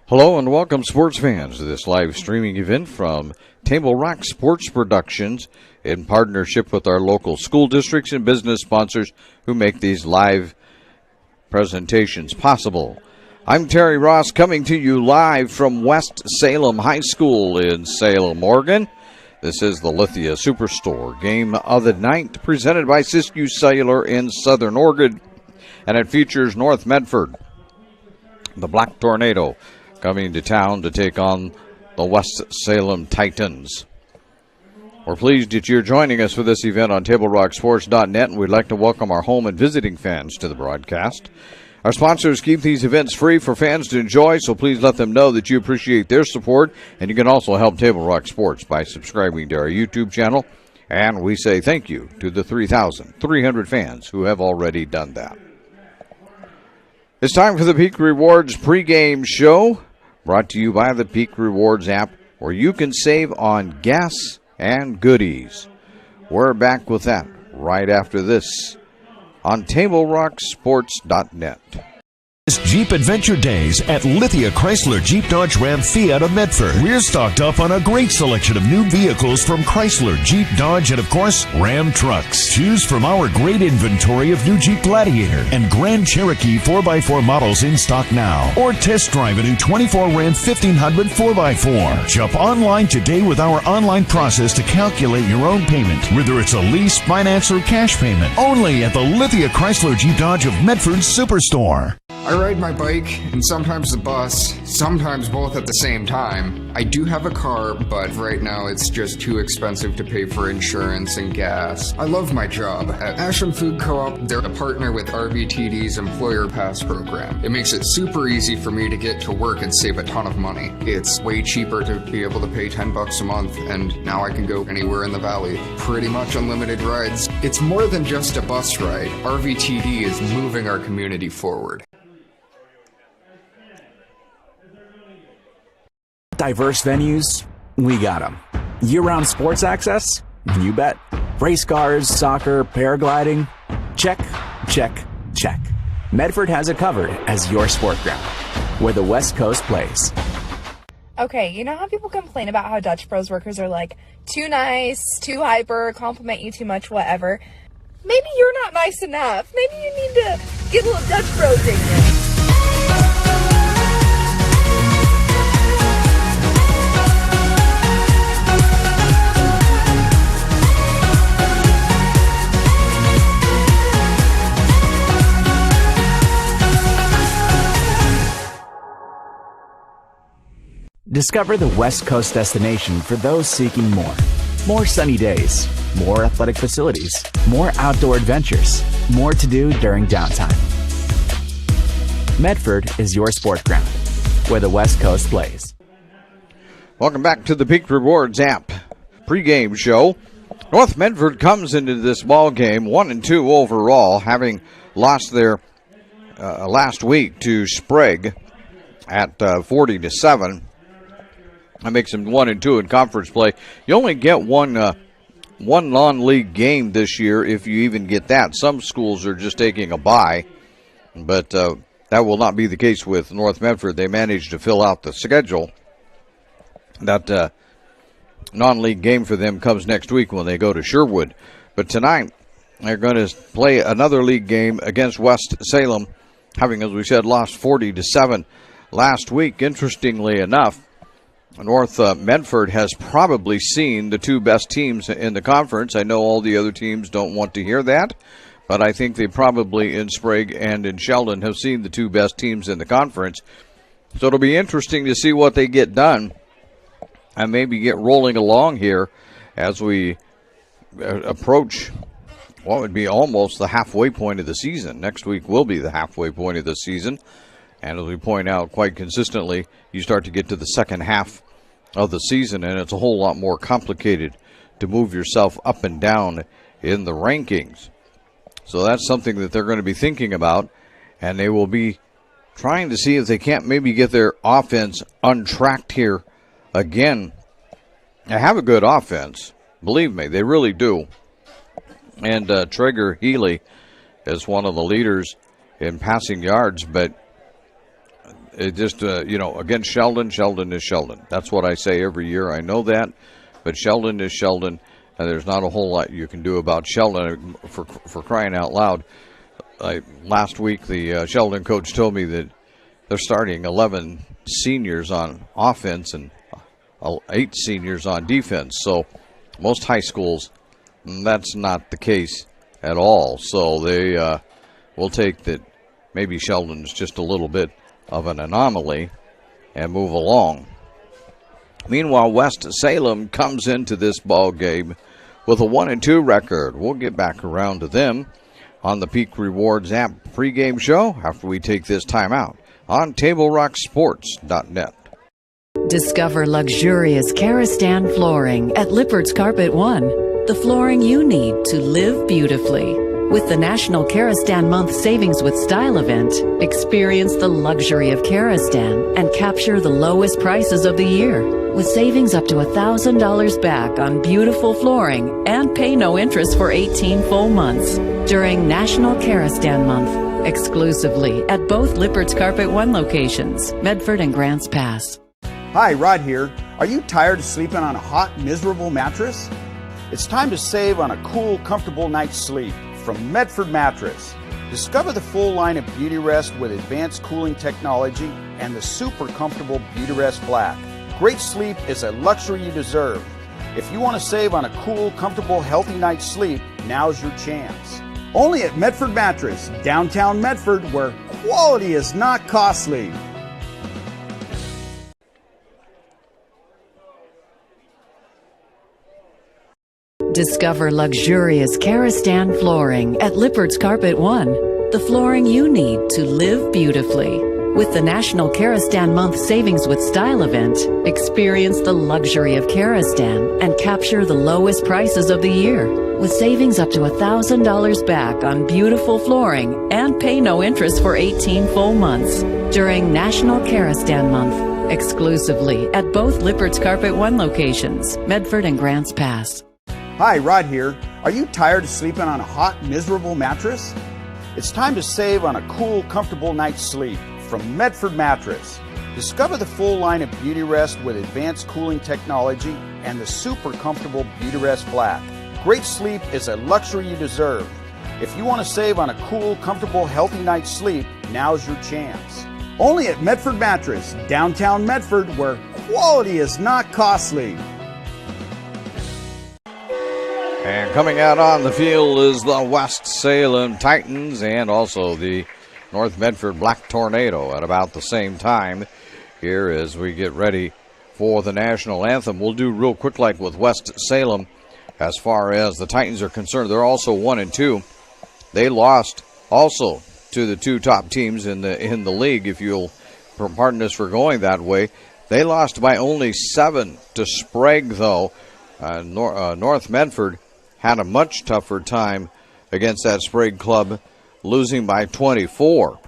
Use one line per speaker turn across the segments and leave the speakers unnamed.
Hello and welcome, sports fans, to this live streaming event from Table Rock Sports Productions in partnership with our local school districts and business sponsors who make these live presentations possible. I'm Terry Ross, coming to you live from West Salem High School in Salem, Oregon. This is the Lithia Superstore game of the night, presented by Siskiyou Cellular in Southern Oregon, and it features North Medford, the Black Tornado, coming to town to take on the West Salem Titans. We're pleased that you're joining us for this event on TableRockSports.net, and we'd like to welcome our home and visiting fans to the broadcast. Our sponsors keep these events free for fans to enjoy, so please let them know that you appreciate their support, and you can also help Table Rock Sports by subscribing to our YouTube channel, and we say thank you to the 3,300 fans who have already done that. It's time for the Peak Rewards pregame show, brought to you by the Peak Rewards app, where you can save on gas and goodies. We're back with that right after this on TableRockSports.net.
It's Jeep Adventure Days at Lithia Chrysler Jeep Dodge Ram Fiat of Medford. We're stocked up on a great selection of new vehicles from Chrysler, Jeep, Dodge, and of course, Ram trucks. Choose from our great inventory of new Jeep Gladiator and Grand Cherokee 4x4 models in stock now. Or test drive a new 24 Ram 1500 4x4. Jump online today with our online process to calculate your own payment, whether it's a lease, finance, or cash payment. Only at the Lithia Chrysler Jeep Dodge of Medford Superstore.
I ride my bike and sometimes the bus, sometimes both at the same time. I do have a car, but right now it's just too expensive to pay for insurance and gas. I love my job. At Ashland Food Co-op, they're a partner with RVTD's Employer Pass program. It makes it super easy for me to get to work and save a ton of money. It's way cheaper to be able to pay $10 a month, and now I can go anywhere in the valley. Pretty much unlimited rides. It's more than just a bus ride. RVTD is moving our community forward.
Diverse venues, we got them. Year-round sports access? You bet. Race cars, soccer, paragliding? Check, check, check. Medford has it covered as your sport ground, where the West Coast plays.
Okay, you know how people complain about how Dutch Bros workers are like, too nice, too hyper, compliment you too much, whatever? Maybe you're not nice enough. Maybe you need to get a little Dutch Bros in you.
Discover the West Coast destination for those seeking more. More sunny days, more athletic facilities, more outdoor adventures, more to do during downtime. Medford is your sport ground, where the West Coast plays.
Welcome back to the Peak Rewards app pregame show. North Medford comes into this ball game 1-2 overall, having lost their last week to Sprague at 40-7. That makes them 1-2 in conference play. You only get one non-league game this year, if you even get that. Some schools are just taking a bye, but that will not be the case with North Medford. They managed to fill out the schedule. That non-league game for them comes next week when they go to Sherwood. But tonight, they're going to play another league game against West Salem, having, as we said, lost 40-7 last week. Interestingly enough, North Medford has probably seen the two best teams in the conference. I know all the other teams don't want to hear that, but I think they probably in Sprague and in Sheldon have seen the two best teams in the conference. So it'll be interesting to see what they get done and maybe get rolling along here as we approach what would be almost the halfway point of the season. Next week will be the halfway point of the season. And as we point out quite consistently, you start to get to the second half of the season, and it's a whole lot more complicated to move yourself up and down in the rankings. So that's something that they're going to be thinking about, and they will be trying to see if they can't maybe get their offense untracked here again. They have a good offense. Believe me, they really do. And Traeger Healy is one of the leaders in passing yards, but it just, against Sheldon, Sheldon is Sheldon. That's what I say every year. I know that, but Sheldon is Sheldon, and there's not a whole lot you can do about Sheldon for crying out loud. Last week, the Sheldon coach told me that they're starting 11 seniors on offense and 8 seniors on defense. So most high schools, that's not the case at all. So they will take that maybe Sheldon's just a little bit of an anomaly and move along. Meanwhile, West Salem comes into this ball game with a 1-2 record. We'll get back around to them on the Peak Rewards app pregame show after we take this time out on TableRockSports.net.
Discover luxurious Karastan flooring at Lippert's Carpet One, the flooring you need to live beautifully. With the National Karastan Month Savings with Style event, experience the luxury of Karastan and capture the lowest prices of the year. With savings up to $1,000 back on beautiful flooring and pay no interest for 18 full months during National Karastan Month, exclusively at both Lippert's Carpet One locations, Medford and Grants Pass.
Hi, Rod here. Are you tired of sleeping on a hot, miserable mattress? It's time to save on a cool, comfortable night's sleep from Medford Mattress. Discover the full line of Beauty Rest with advanced cooling technology and the super comfortable Beauty Rest Black. Great sleep is a luxury you deserve. If you want to save on a cool, comfortable, healthy night's sleep, now's your chance. Only at Medford Mattress, downtown Medford, where quality is not costly.
Discover luxurious Karastan flooring at Lippert's Carpet One, the flooring you need to live beautifully. With the National Karastan Month Savings with Style event, experience the luxury of Karastan and capture the lowest prices of the year. With savings up to $1,000 back on beautiful flooring and pay no interest for 18 full months during National Karastan Month, exclusively at both Lippert's Carpet One locations, Medford and Grants Pass.
Hi, Rod here. Are you tired of sleeping on a hot, miserable mattress? It's time to save on a cool, comfortable night's sleep from Medford Mattress. Discover the full line of Beauty Rest with advanced cooling technology and the super comfortable Beauty Rest Black. Great sleep is a luxury you deserve. If you want to save on a cool, comfortable, healthy night's sleep, now's your chance. Only at Medford Mattress, downtown Medford, where quality is not costly.
And coming out on the field is the West Salem Titans and also the North Medford Black Tornado at about the same time here as we get ready for the national anthem. We'll do real quick like with West Salem as far as the Titans are concerned. They're also 1-2. They lost also to the two top teams in the league, if you'll pardon us for going that way. They lost by only 7 to Sprague, though. North Medford had a much tougher time against that Sprague club, losing by 24.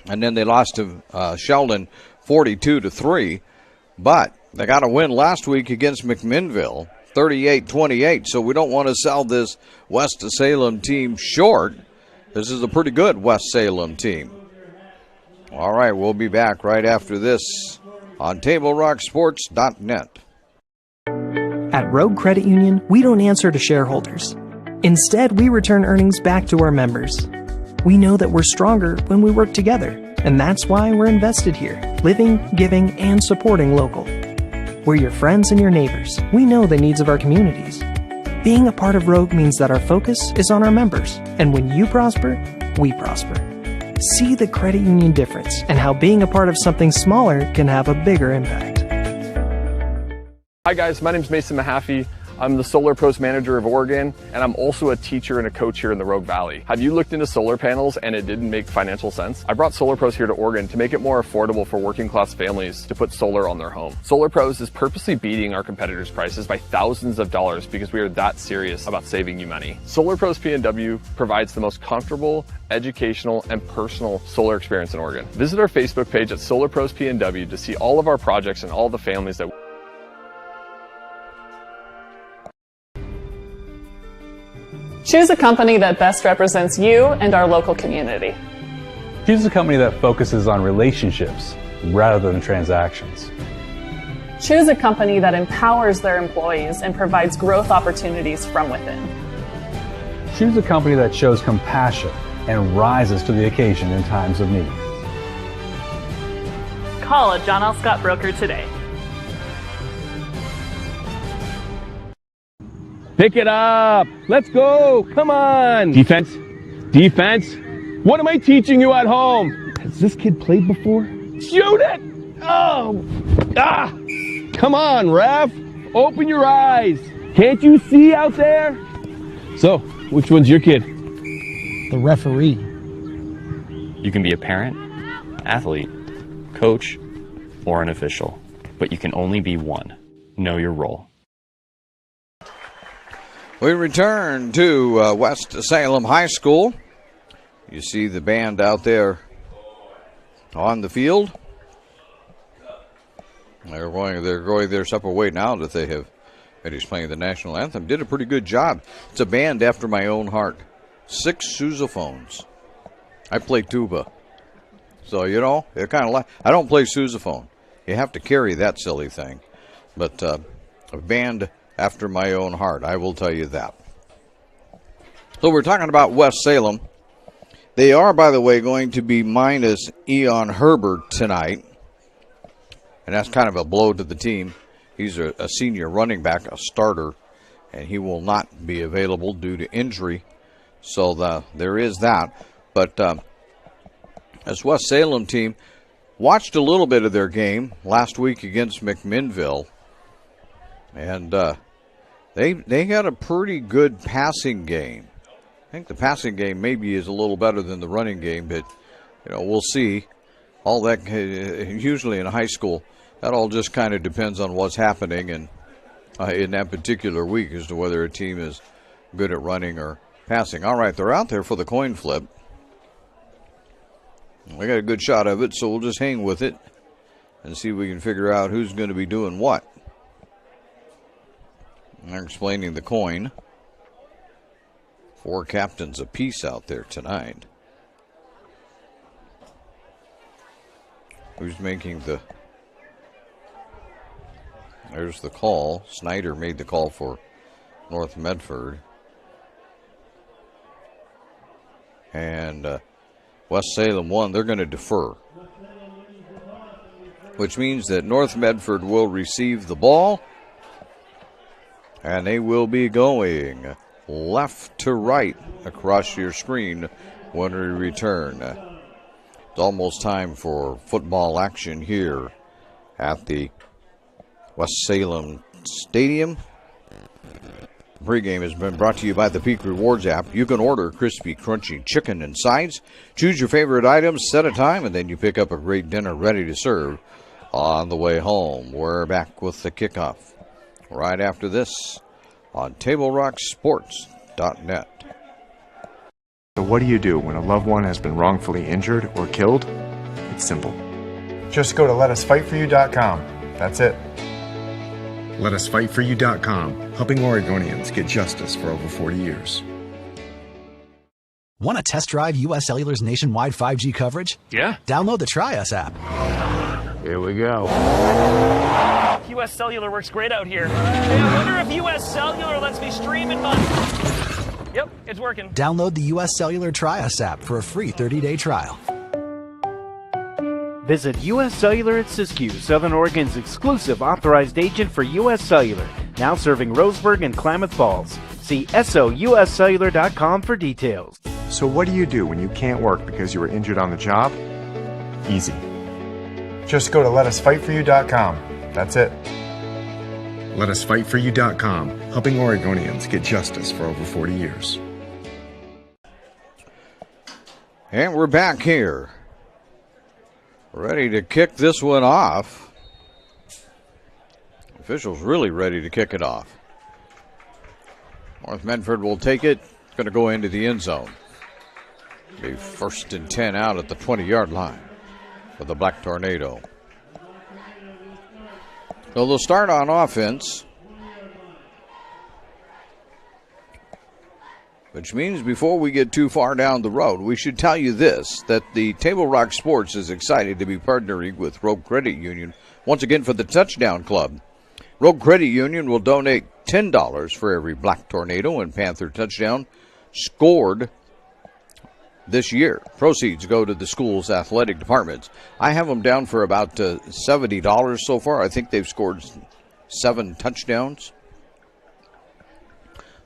And then they lost to Sheldon 42-3. But they got a win last week against McMinnville, 38-28. So we don't want to sell this West Salem team short. This is a pretty good West Salem team. All right, we'll be back right after this on TableRockSports.net.
At Rogue Credit Union, we don't answer to shareholders. Instead, we return earnings back to our members. We know that we're stronger when we work together, and that's why we're invested here, living, giving, and supporting local. We're your friends and your neighbors. We know the needs of our communities. Being a part of Rogue means that our focus is on our members, and when you prosper, we prosper. See the credit union difference and how being a part of something smaller can have a bigger impact.
Hi guys, my name is Mason Mahaffey. I'm the Solar Pros Manager of Oregon, and I'm also a teacher and a coach here in the Rogue Valley. Have you looked into solar panels and it didn't make financial sense? I brought Solar Pros here to Oregon to make it more affordable for working class families to put solar on their home. Solar Pros is purposely beating our competitors' prices by thousands of dollars because we are that serious about saving you money. Solar Pros PNW provides the most comfortable, educational, and personal solar experience in Oregon. Visit our Facebook page at Solar Pros PNW to see all of our projects and all the families that
Choose a company that best represents you and our local community. Choose a company that focuses on relationships rather than transactions.
Choose a company that empowers their employees and provides growth opportunities from within.
Choose a company that shows compassion and rises to the occasion in times of need.
Call a John L. Scott broker today.
Pick it up. Let's go. Come on. Defense. Defense. What am I teaching you at home? Has this kid played before? Shoot it. Oh. Ah. Come on, ref. Open your eyes. Can't you see out there? So, which one's your kid?
The referee.
You can be a parent, athlete, coach, or an official, but you can only be one. Know your role.
We return to West Salem High School. You see the band out there on the field. They're going their separate way now that they have finished playing the national anthem. Did a pretty good job. It's a band after my own heart. 6 sousaphones. I play tuba. So, you know, it kind of like, I don't play sousaphone. You have to carry that silly thing. But a band after my own heart, I will tell you that. So we're talking about West Salem. They are, by the way, going to be minus Eon Herbert tonight. And that's kind of a blow to the team. He's a senior running back, a starter, and he will not be available due to injury. So there is that. But this West Salem team watched a little bit of their game last week against McMinnville. And they had a pretty good passing game. I think the passing game maybe is a little better than the running game, but you know, we'll see. All that usually in high school, that all just kind of depends on what's happening and in that particular week as to whether a team is good at running or passing. All right, they're out there for the coin flip. We got a good shot of it, so we'll just hang with it and see if we can figure out who's going to be doing what. They're explaining the coin. 4 captains apiece out there tonight. Who's making the... There's the call. Snyder made the call for North Medford. And West Salem won. They're going to defer. Which means that North Medford will receive the ball. And they will be going left to right across your screen when we return. It's almost time for football action here at the West Salem Stadium. Pregame has been brought to you by the Peak Rewards app. You can order crispy, crunchy chicken and sides. Choose your favorite items, set a time, and then you pick up a great dinner ready to serve on the way home. We're back with the kickoff right after this on TableRockSports.net.
So what do you do when a loved one has been wrongfully injured or killed? It's simple. Just go to letusfightforyou.com. That's it. Letusfightforyou.com, helping Oregonians get justice for over 40 years.
Want to test drive U.S. Cellular's nationwide 5G coverage?
Yeah.
Download the Try Us app.
Here we go.
U.S. Cellular works great out here. Hey, I wonder if U.S. Cellular lets me stream in my... Yep, it's working.
Download the U.S. Cellular Try Us app for a free 30-day trial.
Visit U.S. Cellular at Siskiyou, Southern Oregon's exclusive authorized agent for U.S. Cellular, now serving Roseburg and Klamath Falls. See SOUScellular.com for details.
So what do you do when you can't work because you were injured on the job? Easy. Just go to letusfightforyou.com. That's it. Letusfightforyou.com, helping Oregonians get justice for over 40 years.
And we're back here. Ready to kick this one off. Officials really ready to kick it off. North Medford will take it. It's going to go into the end zone. Be 1st and 10 out at the 20-yard line for the Black Tornado. So they'll start on offense Which means before we get too far down the road, we should tell you this, that the Table Rock Sports is excited to be partnering with Rogue Credit Union once again for the Touchdown Club. Rogue Credit Union will donate $10 for every Black Tornado and Panther touchdown scored this year. Proceeds go to the school's athletic departments. I have them down for about $70 so far. I think they've scored 7 touchdowns.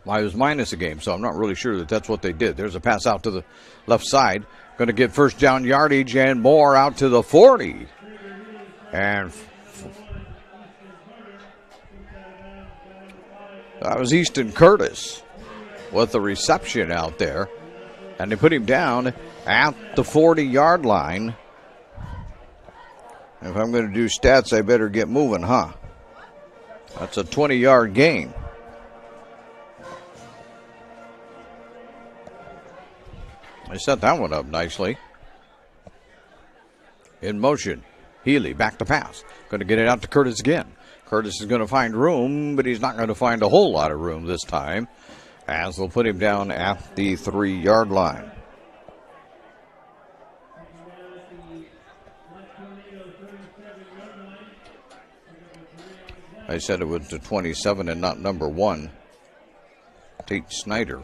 I was minus a game, so I'm not really sure that that's what they did. There's a pass out to the left side. Going to get first down yardage and more out to the 40. And that was Easton Curtis with the reception out there. And they put him down at the 40-yard line. If I'm going to do stats, I better get moving, huh? That's a 20-yard gain. They set that one up nicely. In motion. Healy back to pass. Going to get it out to Curtis again. Curtis is going to find room, but he's not going to find a whole lot of room this time, as they'll put him down at the 3-yard line. I said it was the 27 and not number 1. Tate Snyder.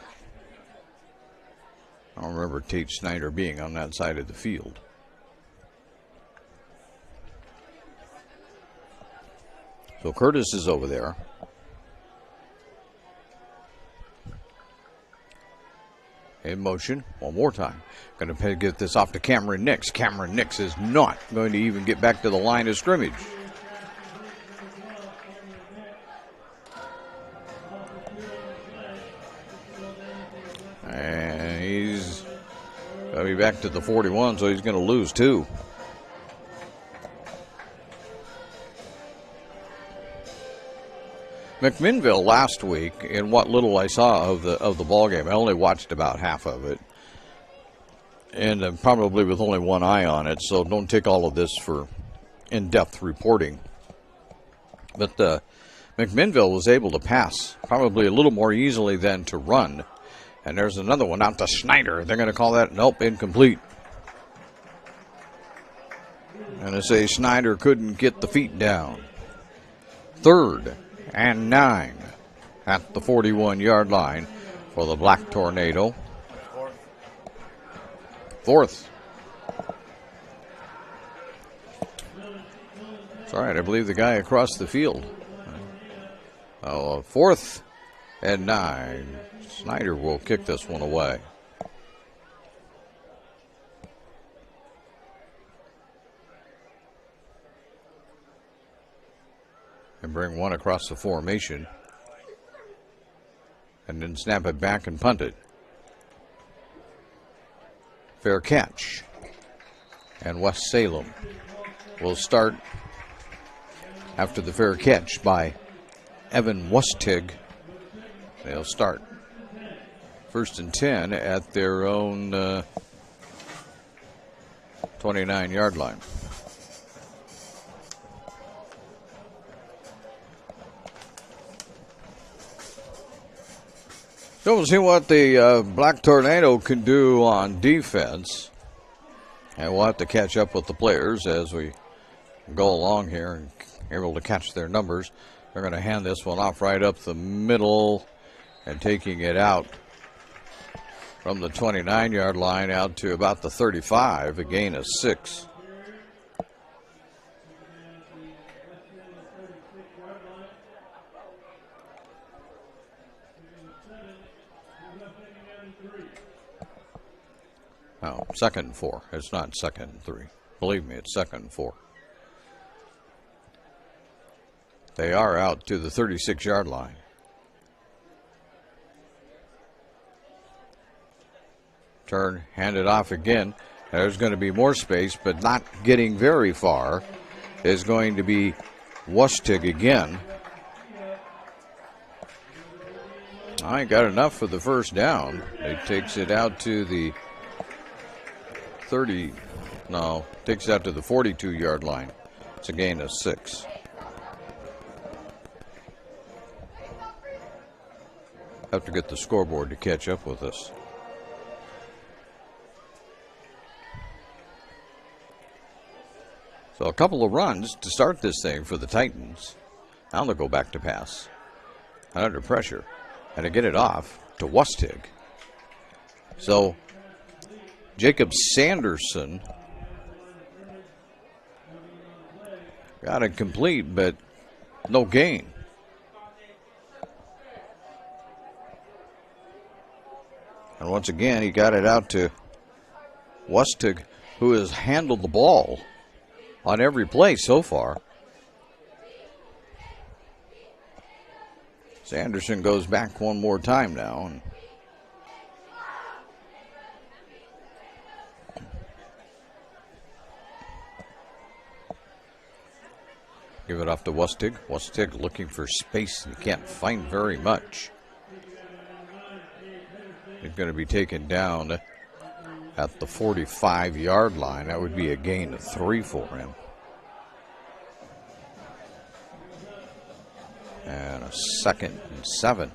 I don't remember Tate Snyder being on that side of the field. So Curtis is over there. In motion, one more time. Going to get this off to Cameron Nix. Cameron Nix is not going to even get back to the line of scrimmage. And he's going to be back to the 41, so he's going to lose 2. McMinnville last week, in what little I saw of the ball game, I only watched about half of it, and probably with only one eye on it, so don't take all of this for in-depth reporting. But McMinnville was able to pass probably a little more easily than to run. And there's another one out to Snyder. They're going to call that, nope, incomplete. And they say Snyder couldn't get the feet down. 3rd and 9 at the 41-yard line for the Black Tornado. 4th. It's all right, I believe the guy across the field. 4th and 9. Snyder will kick this one away. And bring one across the formation. And then snap it back and punt it. Fair catch. And West Salem will start after the fair catch by Evan Westig. They'll start 1st and 10 at their own 29-yard line. So we'll see what the Black Tornado can do on defense. And we'll have to catch up with the players as we go along here and able to catch their numbers. They're going to hand this one off right up the middle and taking it out from the 29-yard line out to about the 35, a gain of 6. Oh, 2nd and 4. It's not 2nd and 3. Believe me, it's 2nd and 4. They are out to the 36-yard line. Turn, hand it off again. There's going to be more space, but not getting very far is going to be Wustig again. I got enough for the first down. It takes it out to the 30. No, takes it out to the 42-yard line. It's a gain of 6. Have to get the scoreboard to catch up with us. So a couple of runs to start this thing for the Titans. Now they'll go back to pass. And under pressure. And to get it off to Lustig. So Jacob Sanderson got it complete, but no gain. And once again, he got it out to Lustig, who has handled the ball on every play so far. Sanderson goes back one more time now. And give it off to Lustig. Lustig looking for space. He can't find very much. He's going to be taken down at the 45-yard line. That would be a gain of 3 for him. And a 2nd and 7.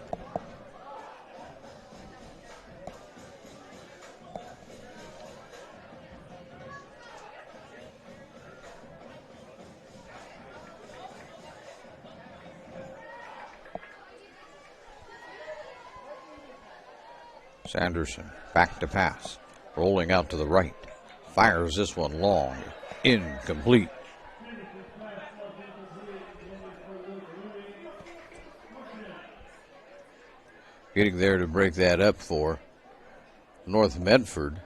Sanderson back to pass. Rolling out to the right. Fires this one long. Incomplete. Getting there to break that up for North Medford.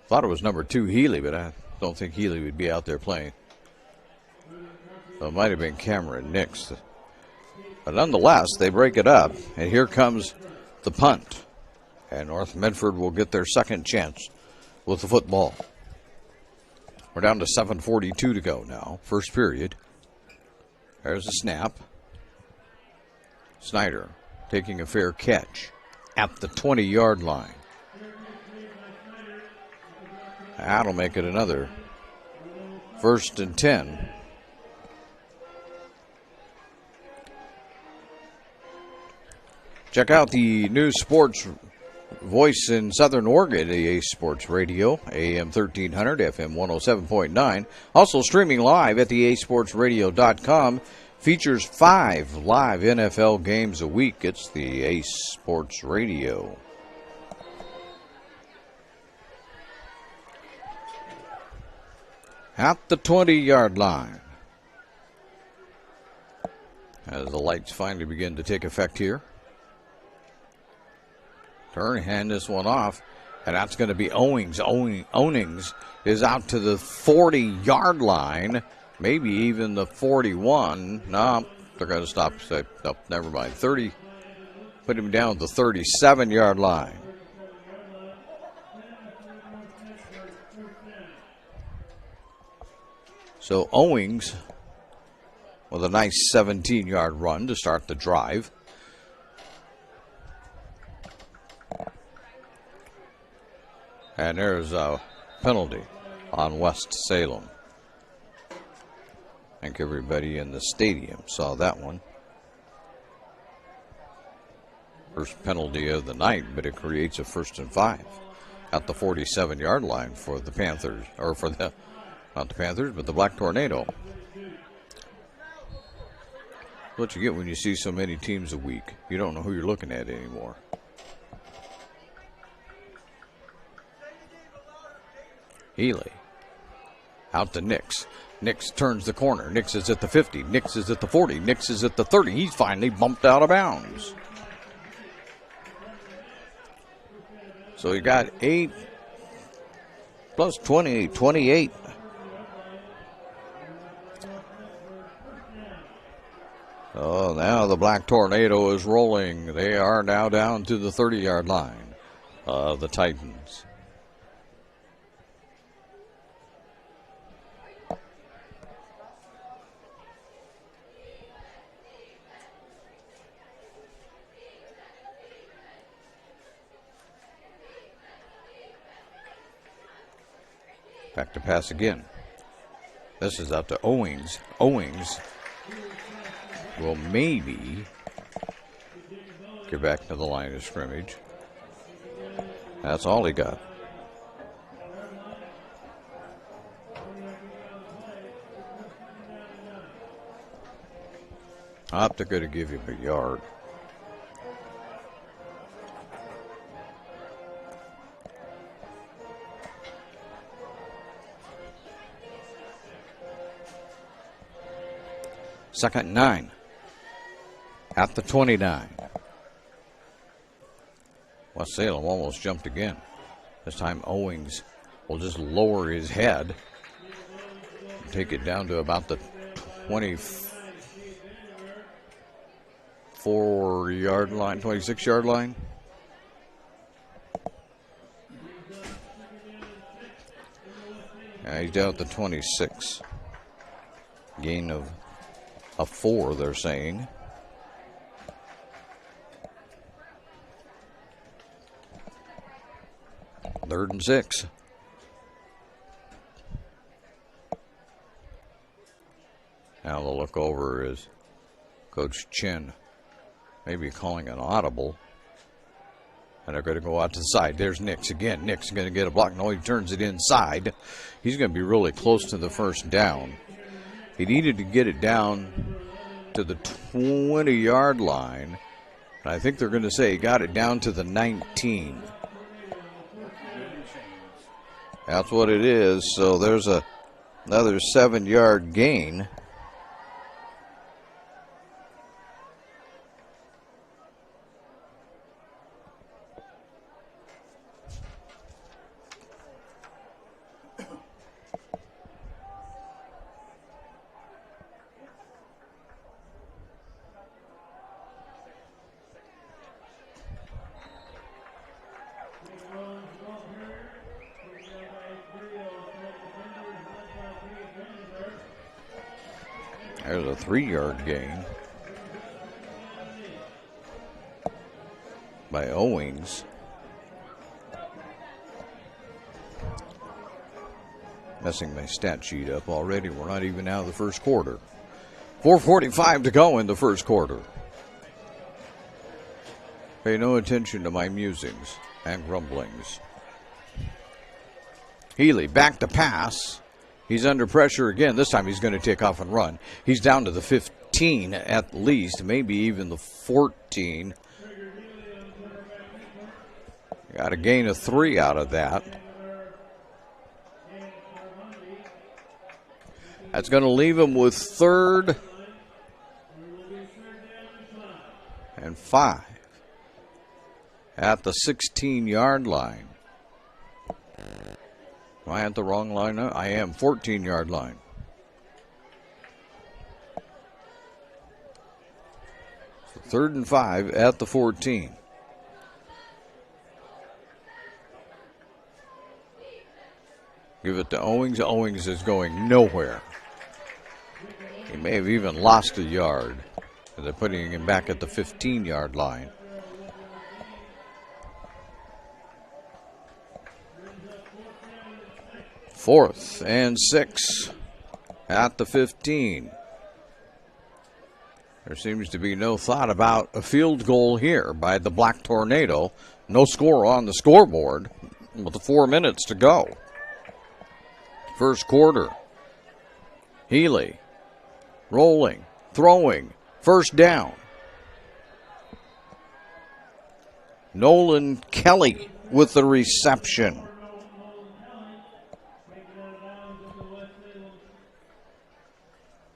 Thought it was number 2 Healy, but I don't think Healy would be out there playing. So it might have been Cameron Nix. But nonetheless, they break it up. And here comes the punt. And North Medford will get their second chance with the football. We're down to 7:42 to go now. First period. There's a snap. Snyder taking a fair catch at the 20-yard line. That'll make it another 1st and 10. Check out the new sports voice in Southern Oregon, AA Sports Radio, AM 1300, FM 107.9. Also streaming live at theasportsradio.com. Features 5 live NFL games a week. It's the Ace Sports Radio. At the 20-yard line. As the lights finally begin to take effect here. Turn, hand this one off, and that's going to be Owings. Owings is out to the 40-yard line. Maybe even the 41. No, they're going to stop. Nope, never mind. 30. Put him down at the 37-yard line. So Owings with a nice 17-yard run to start the drive. And there's a penalty on West Salem. I think everybody in the stadium saw that one. First penalty of the night, but it creates a 1st and 5 at the 47-yard line for the Panthers, or for the, not the Panthers, but the Black Tornado. What you get when you see so many teams a week. You don't know who you're looking at anymore. Healy out to Nix. Nix turns the corner. Nix is at the 50. Nix is at the 40. Nix is at the 30. He's finally bumped out of bounds. So you got 8 plus 20, 28. Oh, now the Black Tornado is rolling. They are now down to the 30-yard line of the Titans. Back to pass again. This is out to Owings. Owings will maybe Get back to the line of scrimmage. That's all he got. They're going to give him a yard. Second and 9 at the 29. West Salem almost jumped again. This time Owings will just lower his head and take it down to about the 24-yard line, 26-yard line. He's down at the 26. Gain of a 4, they're saying. Third and 6. Now the look over is Coach Chin maybe calling an audible. And they're going to go out to the side. There's Nix again. Nix going to get a block. No, he turns it inside. He's going to be really close to the first down. He needed to get it down to the 20-yard line. And I think they're going to say he got it down to the 19. That's what it is. So there's another 7-yard gain. There's a 3-yard gain by Owings. Messing my stat sheet up already. We're not even out of the first quarter. 4:45 to go in the first quarter. Pay no attention to my musings and grumblings. Healy back to pass. He's under pressure again. This time he's going to take off and run. He's down to the 15 at least, maybe even the 14. Got a gain of 3 out of that. That's going to leave him with 3rd and 5 at the 16-yard line. Am I at the wrong line now? I am. 14-yard line. So 3rd and 5 at the 14. Give it to Owings. Owings is going nowhere. He may have even lost a yard. They're putting him back at the 15-yard line. Fourth and 6 at the 15. There seems to be no thought about a field goal here by the Black Tornado. No score on the scoreboard with 4 minutes to go. First quarter. Healy rolling, throwing, first down. Nolan Kelly with the reception.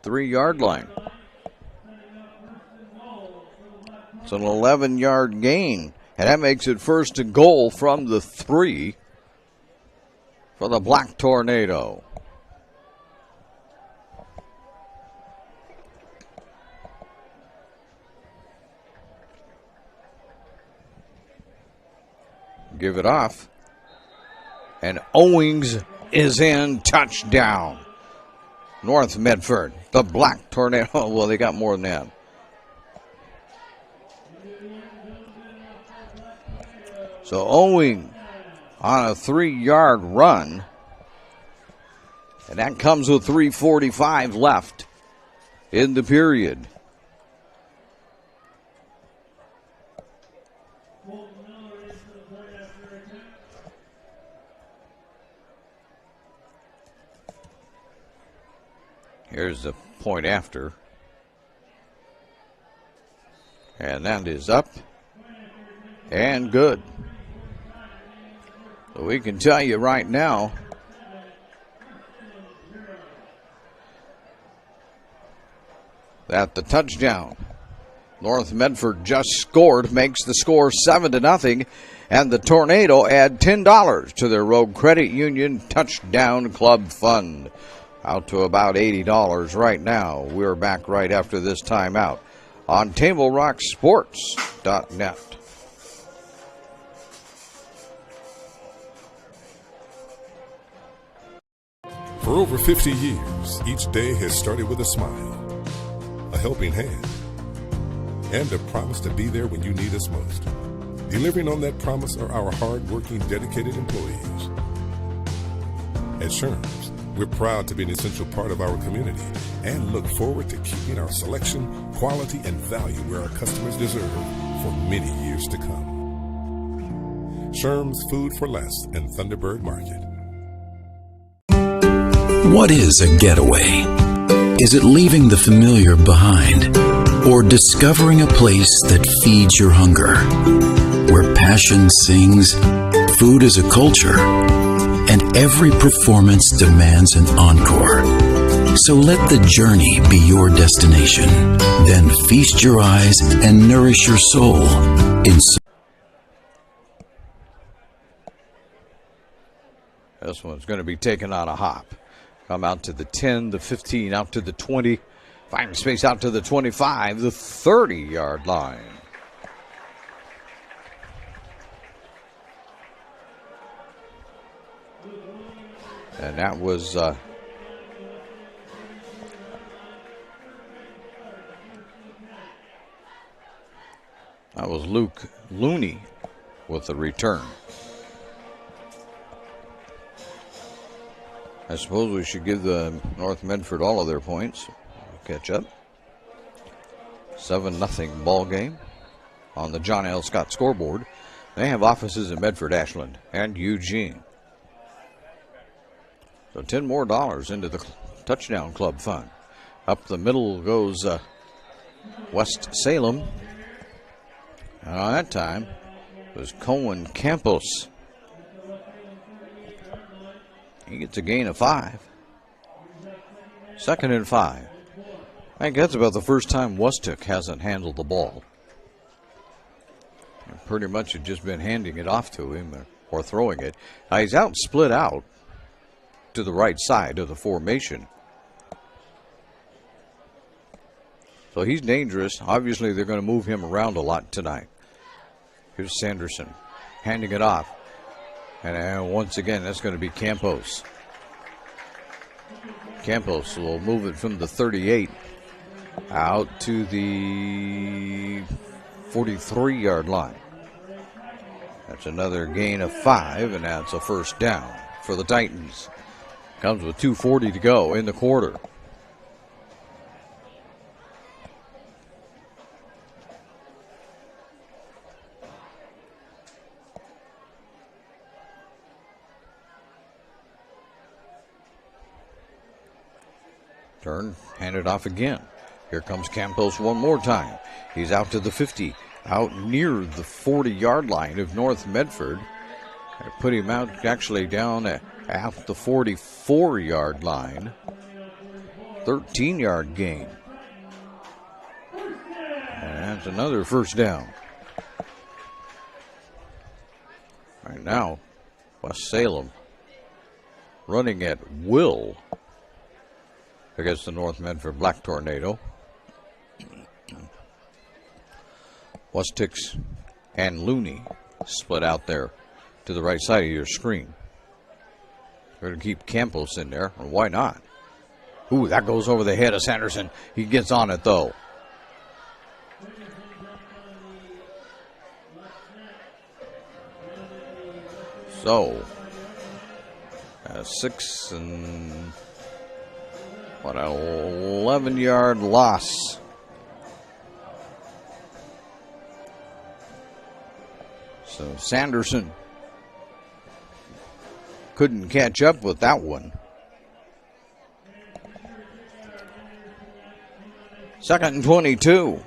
Three-yard line. It's an 11-yard gain, and that makes it 1st and goal from the 3 for the Black Tornado. Give it off, and Owings is in. Touchdown. North Medford, the Black Tornado. Well, they got more than that. So Owing on a 3-yard run. And that comes with 3:45 left in the period. point after. And that is up and good. So we can tell you right now that the touchdown North Medford just scored makes the score 7-0, and the Tornado add $10 to their Rogue Credit Union Touchdown Club Fund. Out to about $80 right now. We're back right after this timeout on TableRockSports.net.
For over 50 years, each day has started with a smile, a helping hand, and a promise to be there when you need us most. Delivering on that promise are our hard-working, dedicated employees. At Sherms, we're proud to be an essential part of our community and look forward to keeping our selection, quality, and value where our customers deserve for many years to come. Sherms Food for Less and Thunderbird Market.
What is a getaway? Is it leaving the familiar behind? Or discovering a place that feeds your hunger? Where passion sings, food is a culture, and every performance demands an encore. So let the journey be your destination. Then feast your eyes and nourish your soul in.
This one's going to be taken on a hop. Come out to the 10, the 15, out to the 20. Find space out to the 25, the 30-yard line. And that was Luke Looney with the return. I suppose we should give the North Medford all of their points. Catch up. 7-0 ball game on the John L. Scott scoreboard. They have offices in Medford, Ashland, and Eugene. So $10 more into the touchdown club fund. Up the middle goes West Salem. And on that time it was Cohen Campos. He gets a gain of 5. 2nd and 5. I think that's about the first time Wustook hasn't handled the ball. Pretty much had just been handing it off to him or throwing it. Now he's out, split out to the right side of the formation. So he's dangerous. Obviously, they're going to move him around a lot tonight. Here's Sanderson handing it off. And once again, that's going to be Campos. Campos will move it from the 38 out to the 43-yard line. That's another gain of 5, and that's a first down for the Titans. Comes with 2:40 to go in the quarter. Turn, hand it off again. Here comes Campos one more time. He's out to the 50, out near the 40-yard line of North Medford. I put him out actually down at the 44-yard line. 13-yard gain. And that's another first down. Right now, West Salem running at will against the North Medford Black Tornado. Wustix and Looney split out there to the right side of your screen. We're going to keep Campos in there, and why not? Ooh, that goes over the head of Sanderson. He gets on it, though. So, a 11-yard loss. So Sanderson couldn't catch up with that one. 2nd and 22.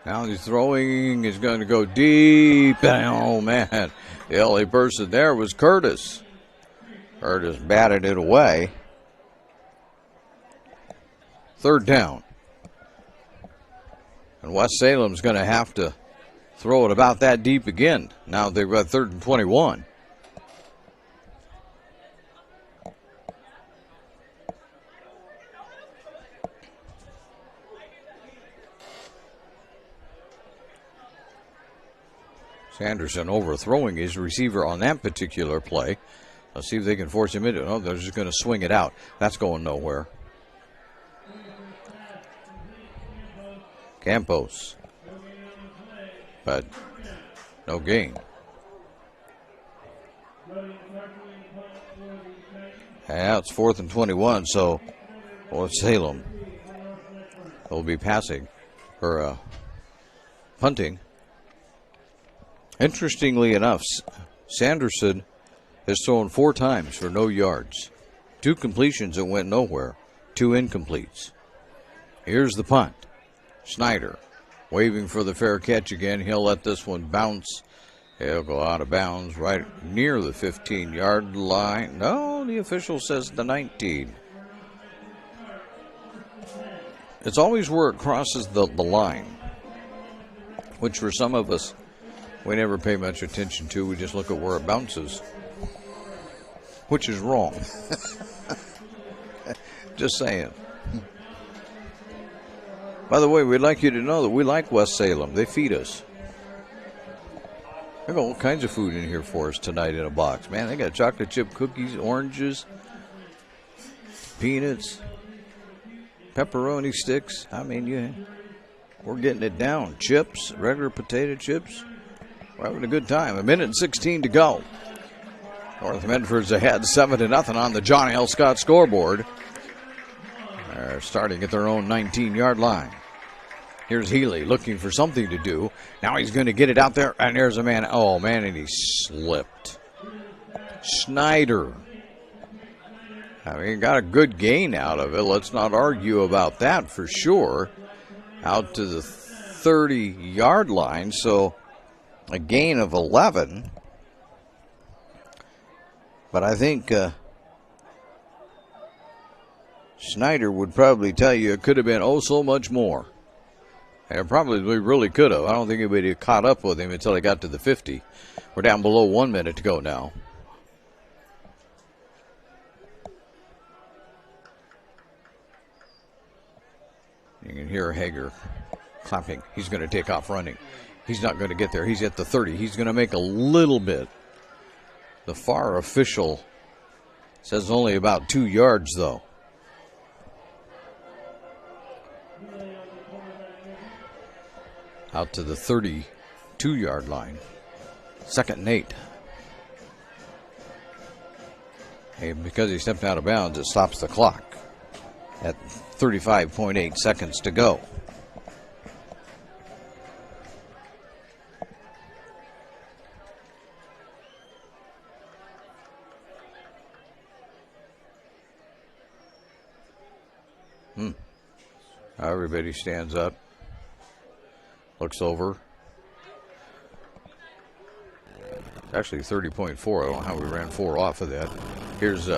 Now he's throwing. He's going to go deep. Oh, man. The only person there was Curtis. Curtis batted it away. 3rd down. And West Salem's going to have to throw it about that deep again. Now they've got 3rd and 21. Sanderson overthrowing his receiver on that particular play. Let's see if they can force him into it. Oh, they're just going to swing it out. That's going nowhere. Campos. But no gain. Yeah, it's 4th and 21, so Salem will be passing or punting. Interestingly enough, Sanderson has thrown 4 times for no yards. 2 completions that went nowhere. 2 incompletes. Here's the punt. Snyder waving for the fair catch again. He'll let this one bounce. He'll go out of bounds right near the 15-yard line. No, the official says the 19. It's always where it crosses the line, which for some of us, we never pay much attention to. We just look at where it bounces, which is wrong. Just saying. By the way, we'd like you to know that we like West Salem. They feed us. They got all kinds of food in here for us tonight in a box. Man, they got chocolate chip cookies, oranges, peanuts, pepperoni sticks. I mean, yeah, we're getting it down. Chips, regular potato chips. We're having a good time. 1:16 to go. North Medford's ahead 7-0 on the John L. Scott scoreboard. They're starting at their own 19-yard line. Here's Healy looking for something to do. Now he's going to get it out there, and there's a man. Oh, man, and he slipped. Snyder. I mean, got a good gain out of it. Let's not argue about that for sure. Out to the 30-yard line, so a gain of 11. But I think Snyder would probably tell you it could have been so much more. And it probably really could have. I don't think anybody caught up with him until he got to the 50. We're down below 1 minute to go now. You can hear Hager clapping. He's going to take off running. He's not going to get there. He's at the 30. He's going to make a little bit. The FAR official says only about 2 yards, though. Out to the 32-yard line. 2nd and 8. And because he stepped out of bounds, it stops the clock at 35.8 seconds to go. Everybody stands up, looks over. Actually 30.4. I don't know how we ran 4 off of that. Here's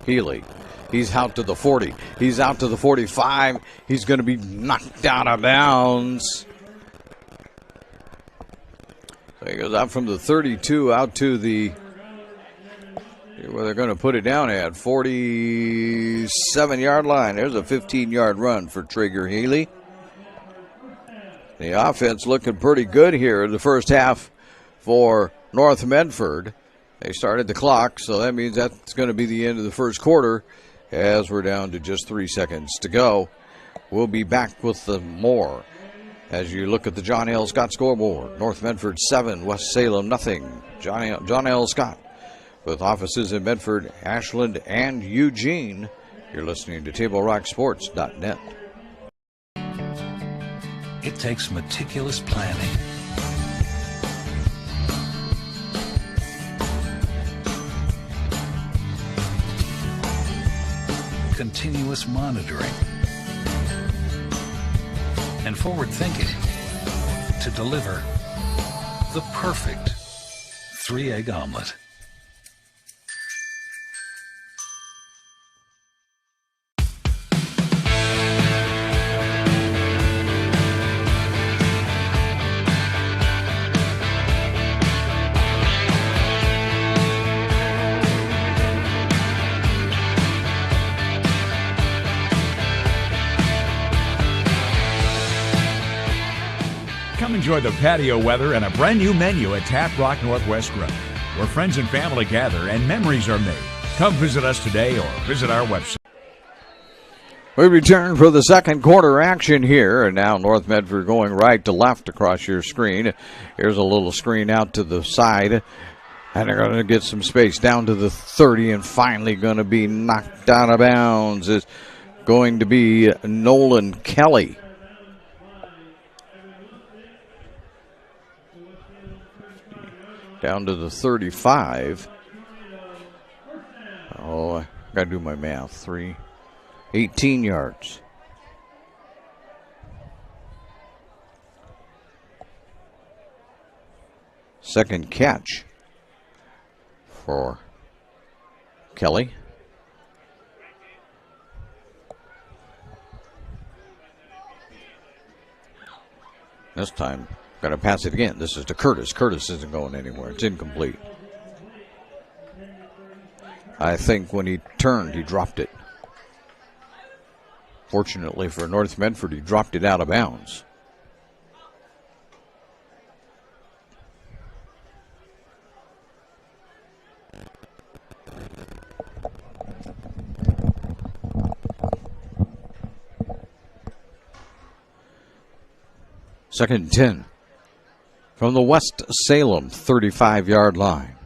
Healy. He's out to the 40. He's out to the 45. He's going to be knocked out of bounds. So he goes out from the 32 out to the, where they're going to put it down at, 47-yard line. There's a 15-yard run for Traeger Healy. The offense looking pretty good here in the first half for North Medford. They started the clock, so that means that's going to be the end of the first quarter as we're down to just 3 seconds to go. We'll be back with more as you look at the John L. Scott scoreboard. North Medford 7, West Salem nothing. John L. Scott with offices in Medford, Ashland, and Eugene. You're listening to TableRockSports.net.
It takes meticulous planning, continuous monitoring and forward thinking to deliver the perfect 3-egg omelet.
Come enjoy the patio weather and a brand new menu at Tap Rock Northwest Grill, where friends and family gather and memories are made. Come visit us today or visit our website.
We return for the second quarter action here, and now North Medford going right to left across your screen. Here's a little screen out to the side, and they're going to get some space down to the 30, and finally going to be knocked out of bounds is going to be Nolan Kelly. Down to the 35. Oh, I got to do my math. 18 yards. Second catch for Kelly. This time, got to pass it again. This is to Curtis. Curtis isn't going anywhere. It's incomplete. I think when he turned, he dropped it. Fortunately for North Medford, he dropped it out of bounds. Second and 10 from the West Salem 35-yard line.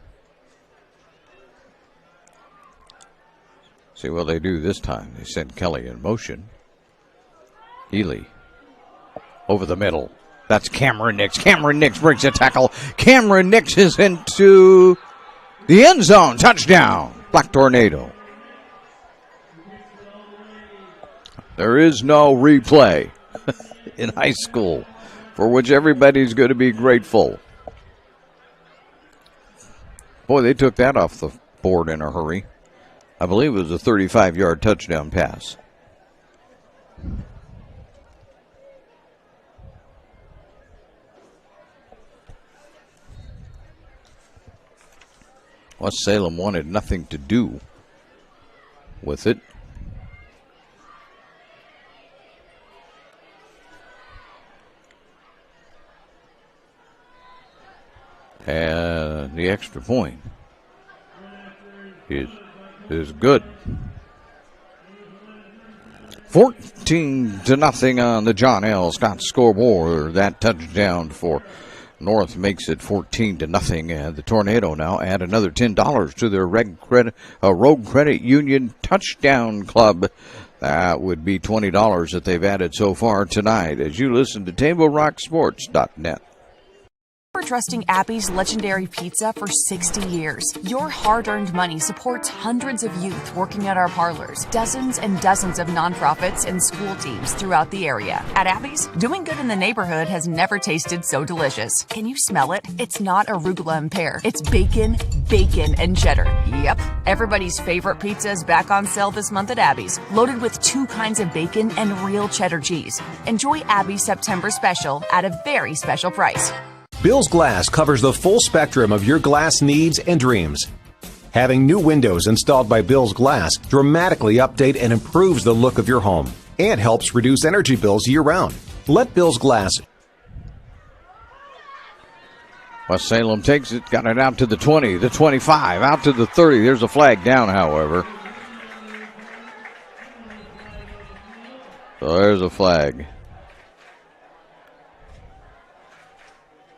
See what they do this time. They send Kelly in motion. Healy over the middle. That's Cameron Nix. Cameron Nix brings a tackle. Cameron Nix is into the end zone. Touchdown. Black Tornado. There is no replay in high school, for which everybody's going to be grateful. Boy, they took that off the board in a hurry. I believe it was a 35-yard touchdown pass. West Salem wanted nothing to do with it. And the extra point is good. 14-0 on the John L. Scott scoreboard. That touchdown for North makes it 14-0. And the Tornado now add another $10 to their Rogue Credit Union Touchdown Club. That would be $20 that they've added so far tonight as you listen to TableRockSports.net.
For trusting Abby's legendary pizza for 60 years. Your hard-earned money supports hundreds of youth working at our parlors, dozens and dozens of nonprofits and school teams throughout the area. At Abby's, doing good in the neighborhood has never tasted so delicious. Can you smell it? It's not arugula and pear. It's bacon, and cheddar. Yep. Everybody's favorite pizza is back on sale this month at Abby's, loaded with 2 kinds of bacon and real cheddar cheese. Enjoy Abby's September special at a very special price.
Bill's Glass covers the full spectrum of your glass needs and dreams. Having new windows installed by Bill's Glass dramatically update and improves the look of your home and helps reduce energy bills year-round. Let Bill's Glass.
West Salem takes it, got it out to the 20, the 25, out to the 30. There's a flag down, however. So there's a flag.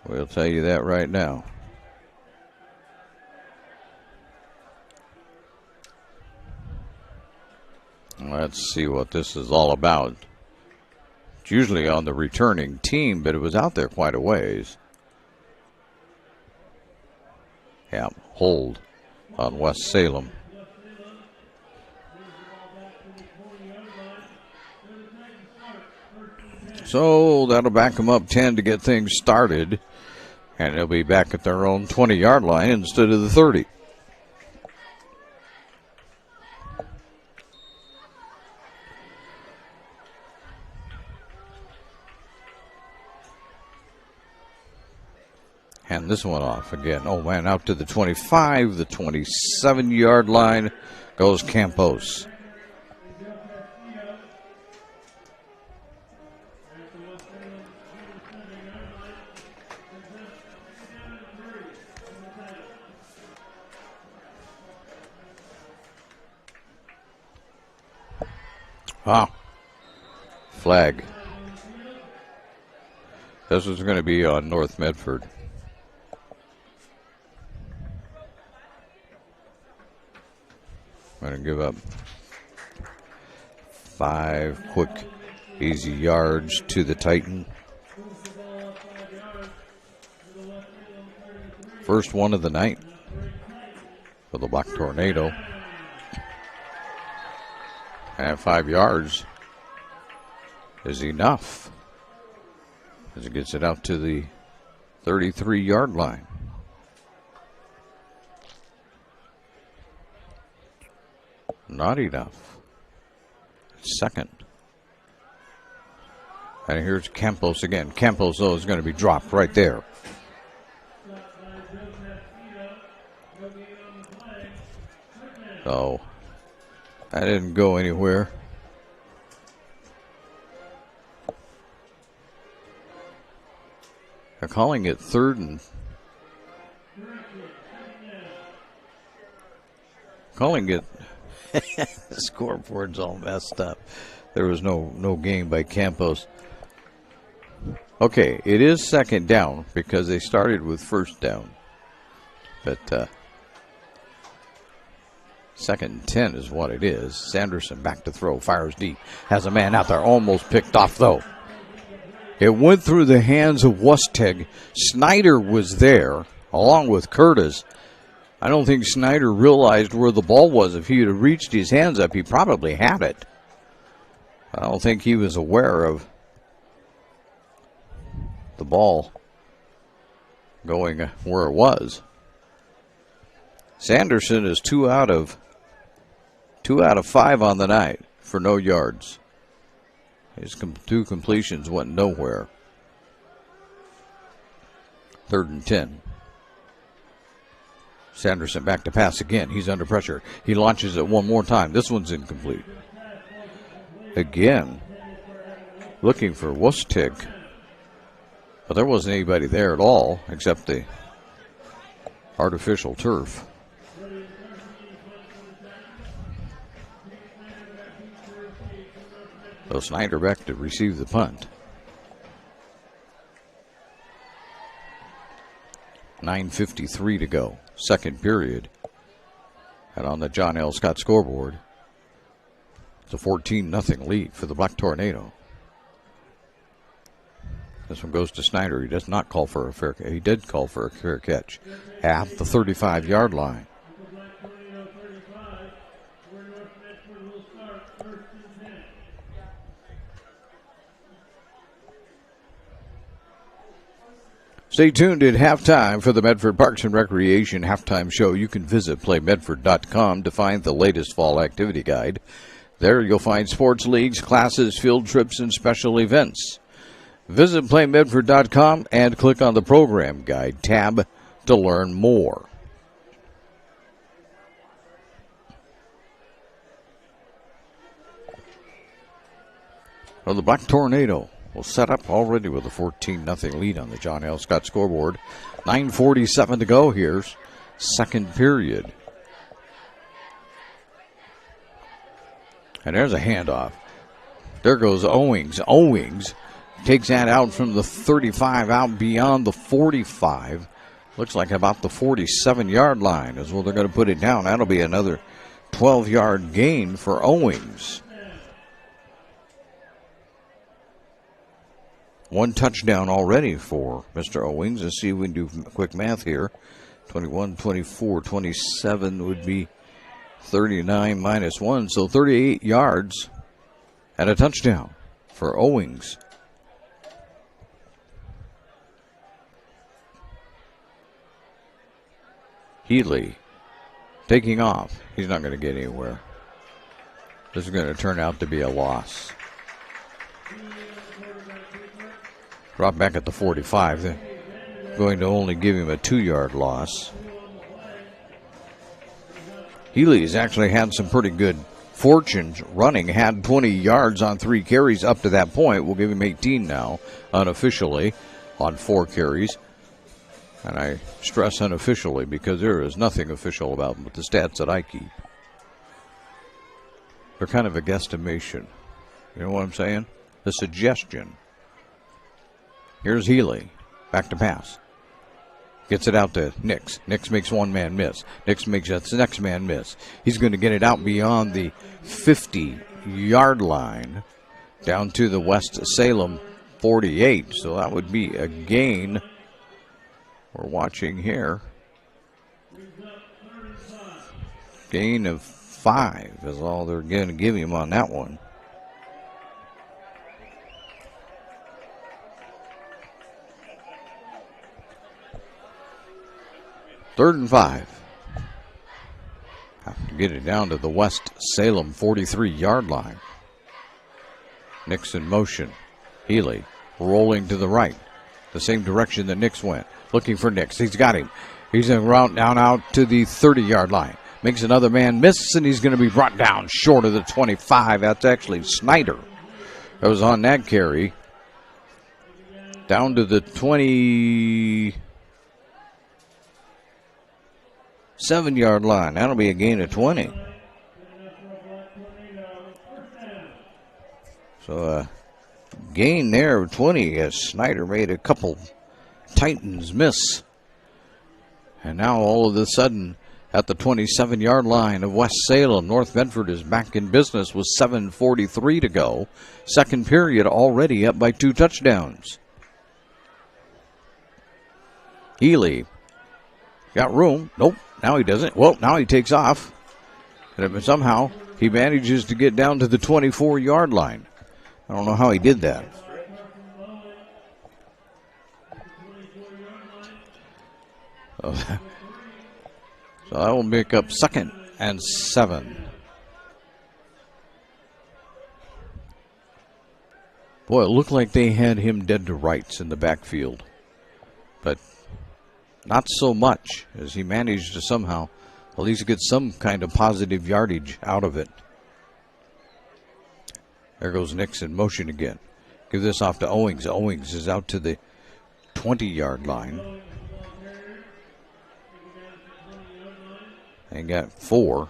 We'll tell you that right now. Let's see what this is all about. It's usually on the returning team, but it was out there quite a ways. Yeah, hold on West Salem. So that'll back them up 10 to get things started. And they'll be back at their own 20-yard line instead of the 30. Hand this one off again. Oh, man, out to the 25, the 27-yard line goes Campos. Wow. Flag. This was going to be on North Medford. Going to give up 5 quick, easy yards to the Titan. First one of the night for the Black Tornado. And 5 yards is enough as it gets it out to the 33-yard line. Not enough. Second. And here's Campos again. Campos, though, is going to be dropped right there. So that didn't go anywhere. They're calling it third and calling it. The scoreboard's all messed up. There was no gain by Campos. Okay, it is second down because they started with first down. But second and 10 is what it is. Sanderson back to throw, fires deep. Has a man out there, almost picked off though. It went through the hands of Wusteg. Snyder was there along with Curtis. I don't think Snyder realized where the ball was. If he had reached his hands up, he probably had it. I don't think he was aware of the ball going where it was. Sanderson is 2 out of 5 on the night for no yards. His 2 completions went nowhere. Third and 10. Sanderson back to pass again. He's under pressure. He launches it one more time. This one's incomplete. Again, looking for Wustig. But there wasn't anybody there at all except the artificial turf. So Snyder back to receive the punt. 9:53 to go. Second period. And on the John L. Scott scoreboard, it's a 14-0 lead for the Black Tornado. This one goes to Snyder. He does not call for a fair catch. He did call for a fair catch at the 35-yard line. Stay tuned at halftime for the Medford Parks and Recreation halftime show. You can visit playmedford.com to find the latest fall activity guide. There you'll find sports leagues, classes, field trips, and special events. Visit playmedford.com and click on the program guide tab to learn more. Well, the Black Tornado will set up already with a 14-0 lead on the John L. Scott scoreboard. 9:47 to go. Here's second period. And there's a handoff. There goes Owings. Owings takes that out from the 35 out beyond the 45. Looks like about the 47-yard line is where they're going to put it down. That'll be another 12-yard gain for Owings. 1 touchdown already for Mr. Owings. Let's see if we can do quick math here. 21, 24, 27 would be 39 minus 1. So 38 yards and a touchdown for Owings. Healy taking off. He's not going to get anywhere. This is going to turn out to be a loss. Drop back at the 45. They're going to only give him a 2-yard loss. Healy's actually had some pretty good fortunes running. Had 20 yards on 3 carries up to that point. We'll give him 18 now, unofficially, on 4 carries. And I stress unofficially because there is nothing official about them with the stats that I keep. They're kind of a guesstimation. You know what I'm saying? A suggestion. Here's Healy. Back to pass. Gets it out to Nix. Nix makes one man miss. Nix makes the next man miss. He's going to get it out beyond the 50-yard line down to the West Salem 48. So that would be a gain. We're watching here. Gain of 5 is all they're going to give him on that one. Third and 5. Have to get it down to the West Salem 43-yard line. Nix in motion. Healy rolling to the right. The same direction that Nix went. Looking for Nix. He's got him. He's going to route down out to the 30-yard line. Makes another man miss, and he's going to be brought down short of the 25. That's actually Snyder. That was on that carry. Down to the 27-yard line. That'll be a gain of 20. So gain there of 20 as Snyder made a couple Titans miss. And now all of a sudden at the 27-yard line of West Salem, North Medford is back in business with 7:43 to go. Second period already up by 2 touchdowns. Healy got room. Nope, now he doesn't. Well, now he takes off. And somehow he manages to get down to the 24-yard line. I don't know how he did that. So that will make up 2nd and 7. Boy, it looked like they had him dead to rights in the backfield. But not so much, as he managed to somehow at least get some kind of positive yardage out of it. There goes Nix in motion again. Give this off to Owings. Owings is out to the 20-yard line. And got 4.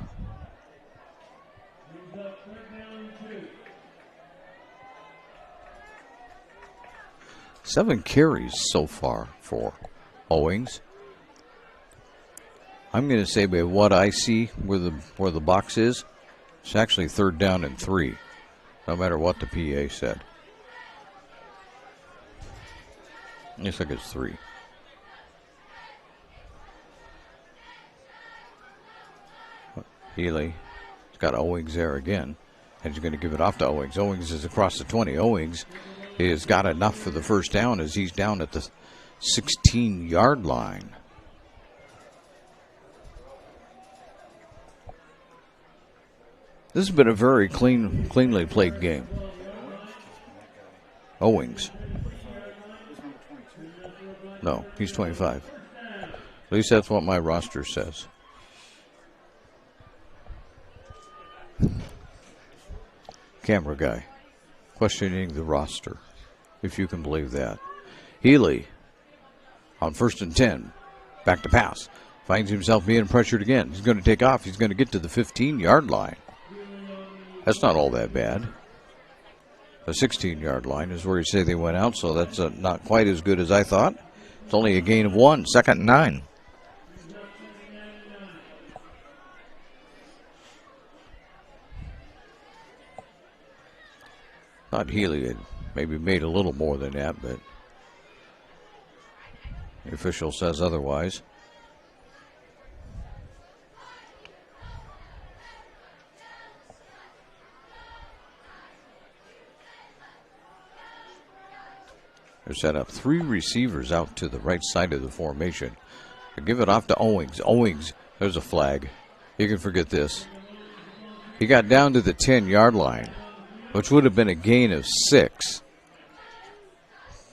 Seven carries so far for Owings. I'm going to say by what I see where the box is, it's actually 3rd down and 3, no matter what the PA said. Looks like it's 3. Healy has got Owings there again, and he's going to give it off to Owings. Owings is across the 20. Owings has got enough for the first down as he's down at the 16-yard line. This has been a very cleanly played game. Owings. No, he's 25. At least that's what my roster says. Camera guy questioning the roster, if you can believe that. Healy on 1st and 10. Back to pass. Finds himself being pressured again. He's going to take off. He's going to get to the 15-yard line. That's not all that bad. The 16-yard line is where you say they went out, so that's not quite as good as I thought. It's only a gain of 1. 2nd and 9. Thought Healy had maybe made a little more than that, but the official says otherwise. They're set up 3 receivers out to the right side of the formation. They give it off to Owings. Owings, there's a flag. You can forget this. He got down to the 10-yard line, which would have been a gain of 6.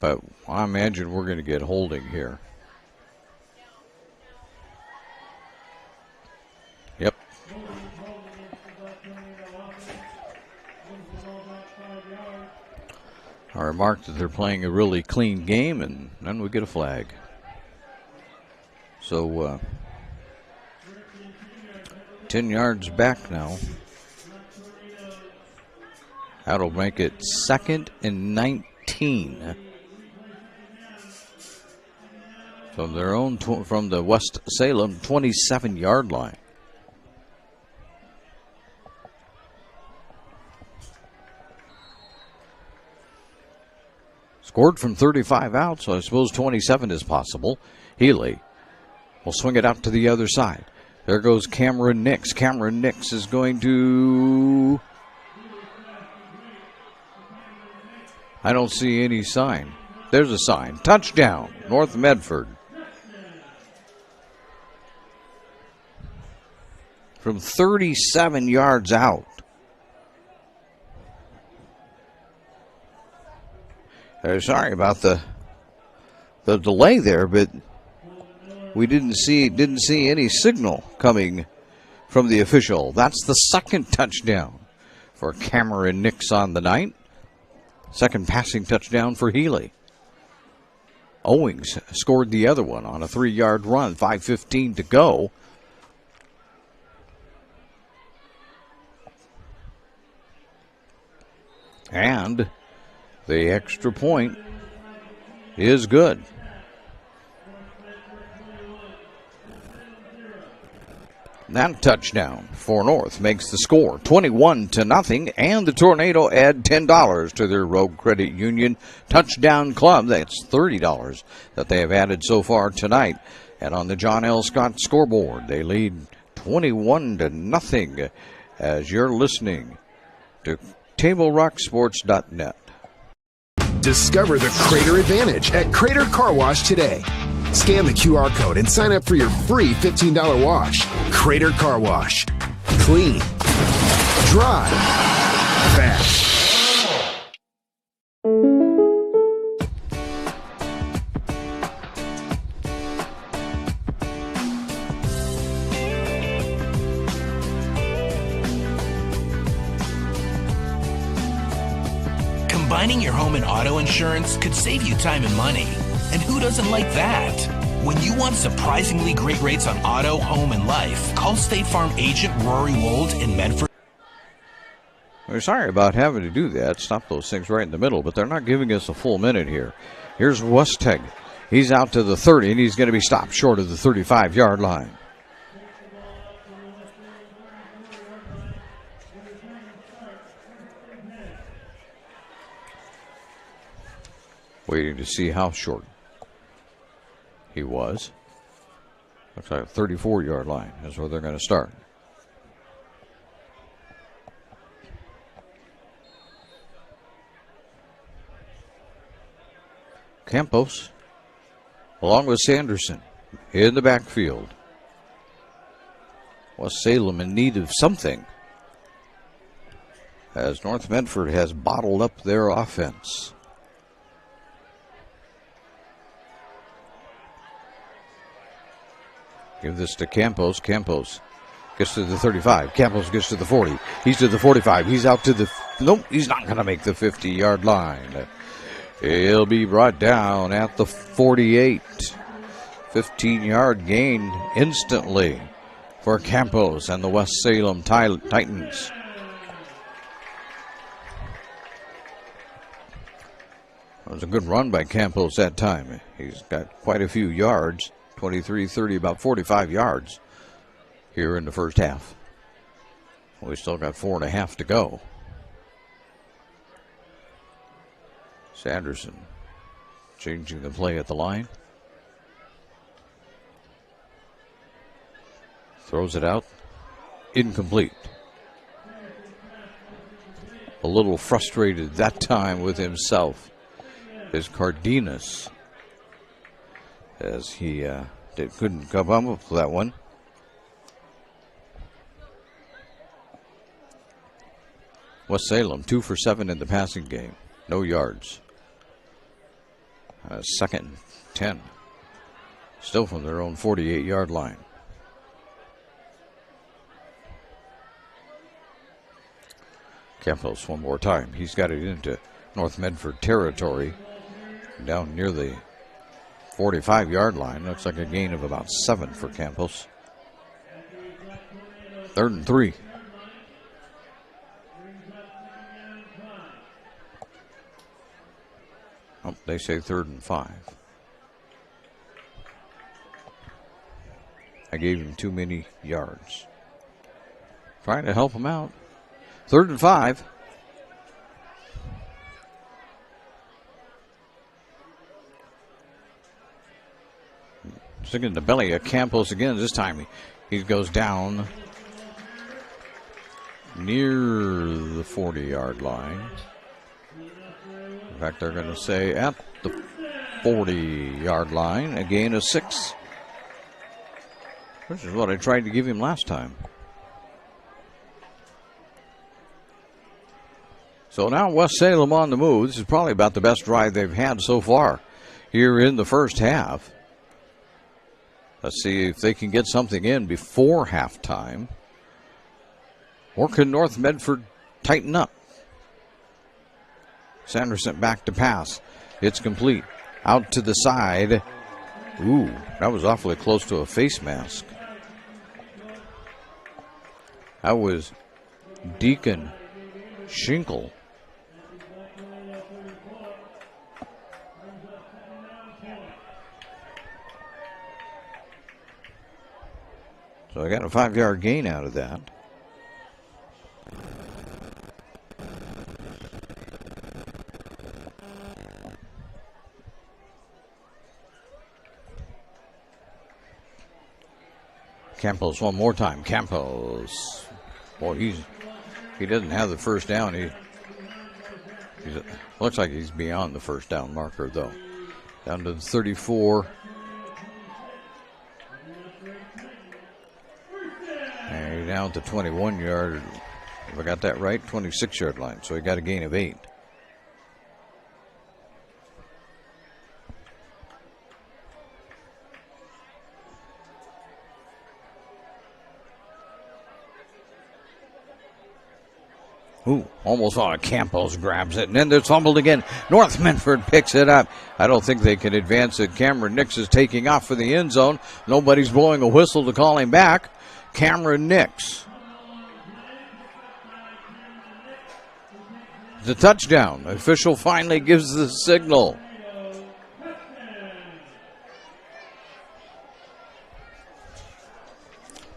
But I imagine we're going to get holding here. Yep. I remarked that they're playing a really clean game, and then we get a flag. So 10 yards back now. That'll make it 2nd and 19 from their own from the West Salem 27-yard line. Scored from 35 out, so I suppose 27 is possible. Healy will swing it out to the other side. There goes Cameron Nix. Cameron Nix is going to... I don't see any sign. There's a sign. Touchdown, North Medford. From 37 yards out. Sorry about the delay there, but we didn't see any signal coming from the official. That's the 2nd touchdown for Cameron Nix on the night. 2nd passing touchdown for Healy. Owings scored the other one on a 3-yard run, 5:15 to go. And the extra point is good. That touchdown for North makes the score 21-0, and the Tornado add $10 to their Rogue Credit Union Touchdown Club. That's $30 that they have added so far tonight. And on the John L. Scott scoreboard, they lead 21-0 as you're listening to TableRockSports.net.
Discover the Crater Advantage at Crater Car Wash today. Scan the QR code and sign up for your free $15 wash. Crater Car Wash. Clean. Dry. Fast.
Combining your home and auto insurance could save you time and money. And who doesn't like that? When you want surprisingly great rates on auto, home, and life, call State Farm agent Rory Wold in Medford.
We're sorry about having to do that, stop those things right in the middle, but they're not giving us a full minute here. Here's Westeg. He's out to the 30, and he's going to be stopped short of the 35-yard line. Waiting to see how short he was. Looks like a 34-yard line is where they're going to start. Campos, along with Sanderson, in the backfield. West Salem in need of something, as North Medford has bottled up their offense. Give this to Campos. Campos gets to the 35. Campos gets to the 40. He's to the 45. He's out to the... Nope, he's not going to make the 50-yard line. He'll be brought down at the 48. 15-yard gain instantly for Campos and the West Salem Titans. It was a good run by Campos that time. He's got quite a few yards. 23, 30, about 45 yards here in the first half. We still got 4.5 to go. Sanderson changing the play at the line. Throws it out. Incomplete. A little frustrated that time with himself is Cardenas, as he They couldn't come up with that one. West Salem, 2 for 7 in the passing game. No yards. Second and 10. Still from their own 48-yard line. Campos one more time. He's got it into North Medford territory. Down near the 45-yard line. Looks like a gain of about 7 for Campos. 3rd and 3. Oh, they say 3rd and 5. I gave him too many yards. Trying to help him out. 3rd and 5. Sticking in the belly of Campos again. This time he goes down near the 40-yard line. In fact, they're going to say at the 40-yard line, a gain of 6. This is what I tried to give him last time. So now West Salem on the move. This is probably about the best drive they've had so far here in the first half. Let's see if they can get something in before halftime. Or can North Medford tighten up? Sanderson back to pass. It's complete. Out to the side. Ooh, that was awfully close to a face mask. That was Deacon Schinkel. So I got a 5-yard gain out of that. Campos one more time. Campos. Boy, he doesn't have the first down. He looks like he's beyond the first down marker, though. Down to the 34. And down to 21-yard. If I got that right, 26-yard line. So he got a gain of 8. Ooh, almost on Campos grabs it, and then it's fumbled again. North Medford picks it up. I don't think they can advance it. Cameron Nix is taking off for the end zone. Nobody's blowing a whistle to call him back. Cameron Nix. The touchdown. Official finally gives the signal.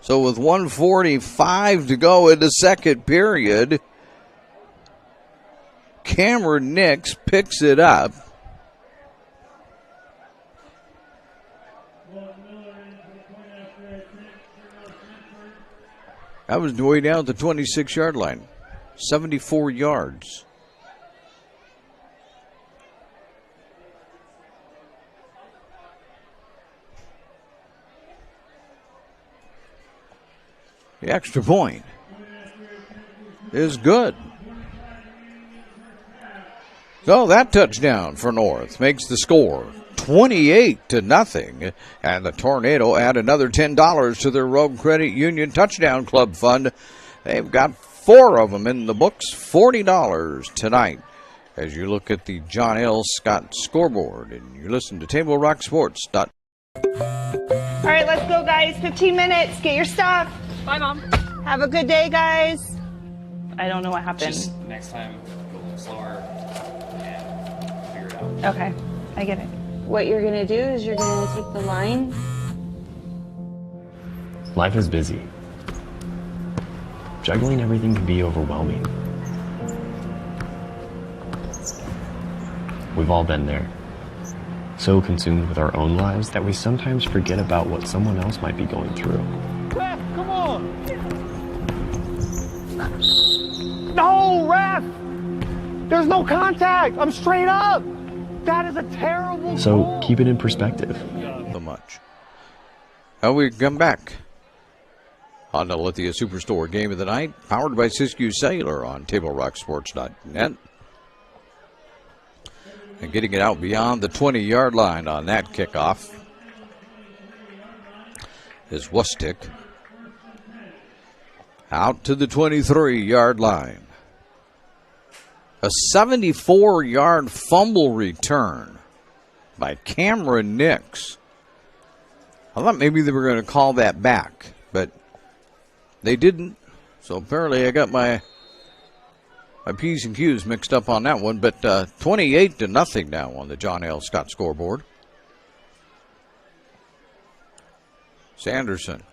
So with 1:45 to go in the second period, Cameron Nix picks it up. That was way down to the 26-yard line. 74 yards. The extra point is good. So that touchdown for North makes the score 28-0, and the Tornado add another $10 to their Rogue Credit Union Touchdown Club fund. They've got 4 of them in the books, $40 tonight. As you look at the John L. Scott scoreboard and you listen to Table Rock Sports.
All right, let's go, guys. 15 minutes. Get your stuff.
Bye, Mom.
Have a good day, guys. I don't know what happened.
Just next time, go a little slower and figure it out.
Okay, I get it. What you're going to do is you're going to take the line.
Life is busy. Juggling everything can be overwhelming. We've all been there. So consumed with our own lives that we sometimes forget about what someone else might be going through.
Ref, come on! No, ref! There's no contact! I'm straight up! That is a terrible
So
goal.
keep it in perspective.
So much. Now we come back on the Lithia Superstore Game of the Night, powered by Siskiyou Cellular on TableRockSports.net. And getting it out beyond the 20-yard line on that kickoff is Wustick. Out to the 23-yard line. A 74-yard fumble return by Cameron Nix. I thought maybe they were going to call that back, but they didn't. So apparently I got my P's and Q's mixed up on that one, but 28-0 now on the John L. Scott scoreboard. Sanderson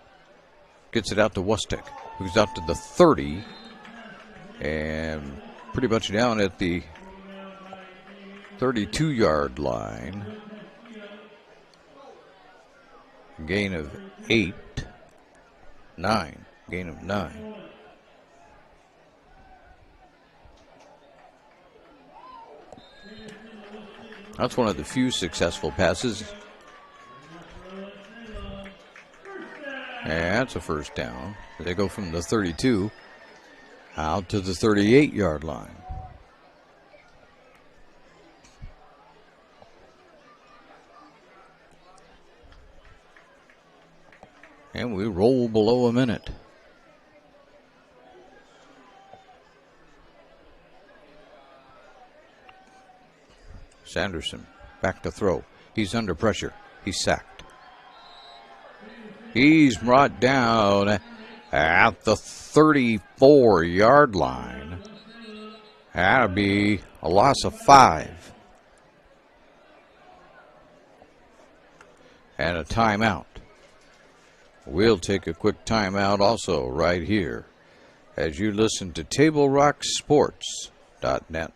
gets it out to Wustick, who's out to the 30, and pretty much down at the 32-yard line. Gain of 9. Gain of 9. That's one of the few successful passes. And that's a first down. They go from the 32 out to the 38-yard line. And we roll below a minute. Sanderson back to throw. He's under pressure. He's sacked. He's brought down at the 34-yard line. That'll be a loss of 5. And a timeout. We'll take a quick timeout also right here as you listen to TableRockSports.net.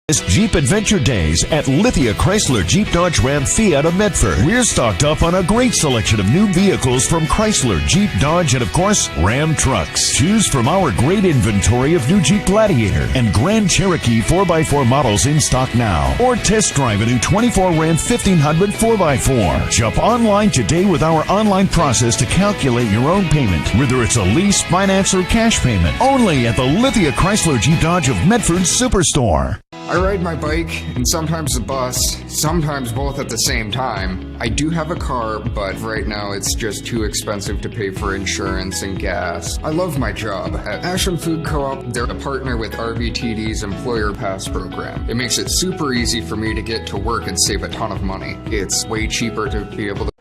It's Jeep Adventure Days at Lithia Chrysler Jeep Dodge Ram Fiat of Medford. We're stocked up on a great selection of new vehicles from Chrysler, Jeep, Dodge, and of course, Ram trucks. Choose from our great inventory of new Jeep Gladiator and Grand Cherokee 4x4 models in stock now. Or test drive a new 24 Ram 1500 4x4. Shop online today with our online process to calculate your own payment, whether it's a lease, finance, or cash payment. Only at the Lithia Chrysler Jeep Dodge of Medford Superstore.
I ride my bike and sometimes the bus, sometimes both at the same time. I do have a car, but right now it's just too expensive to pay for insurance and gas. I love my job. At Ashland Food Co-op, they're a partner with RVTD's Employer Pass program. It makes it super easy for me to get to work and save a ton of money. It's way cheaper to be able to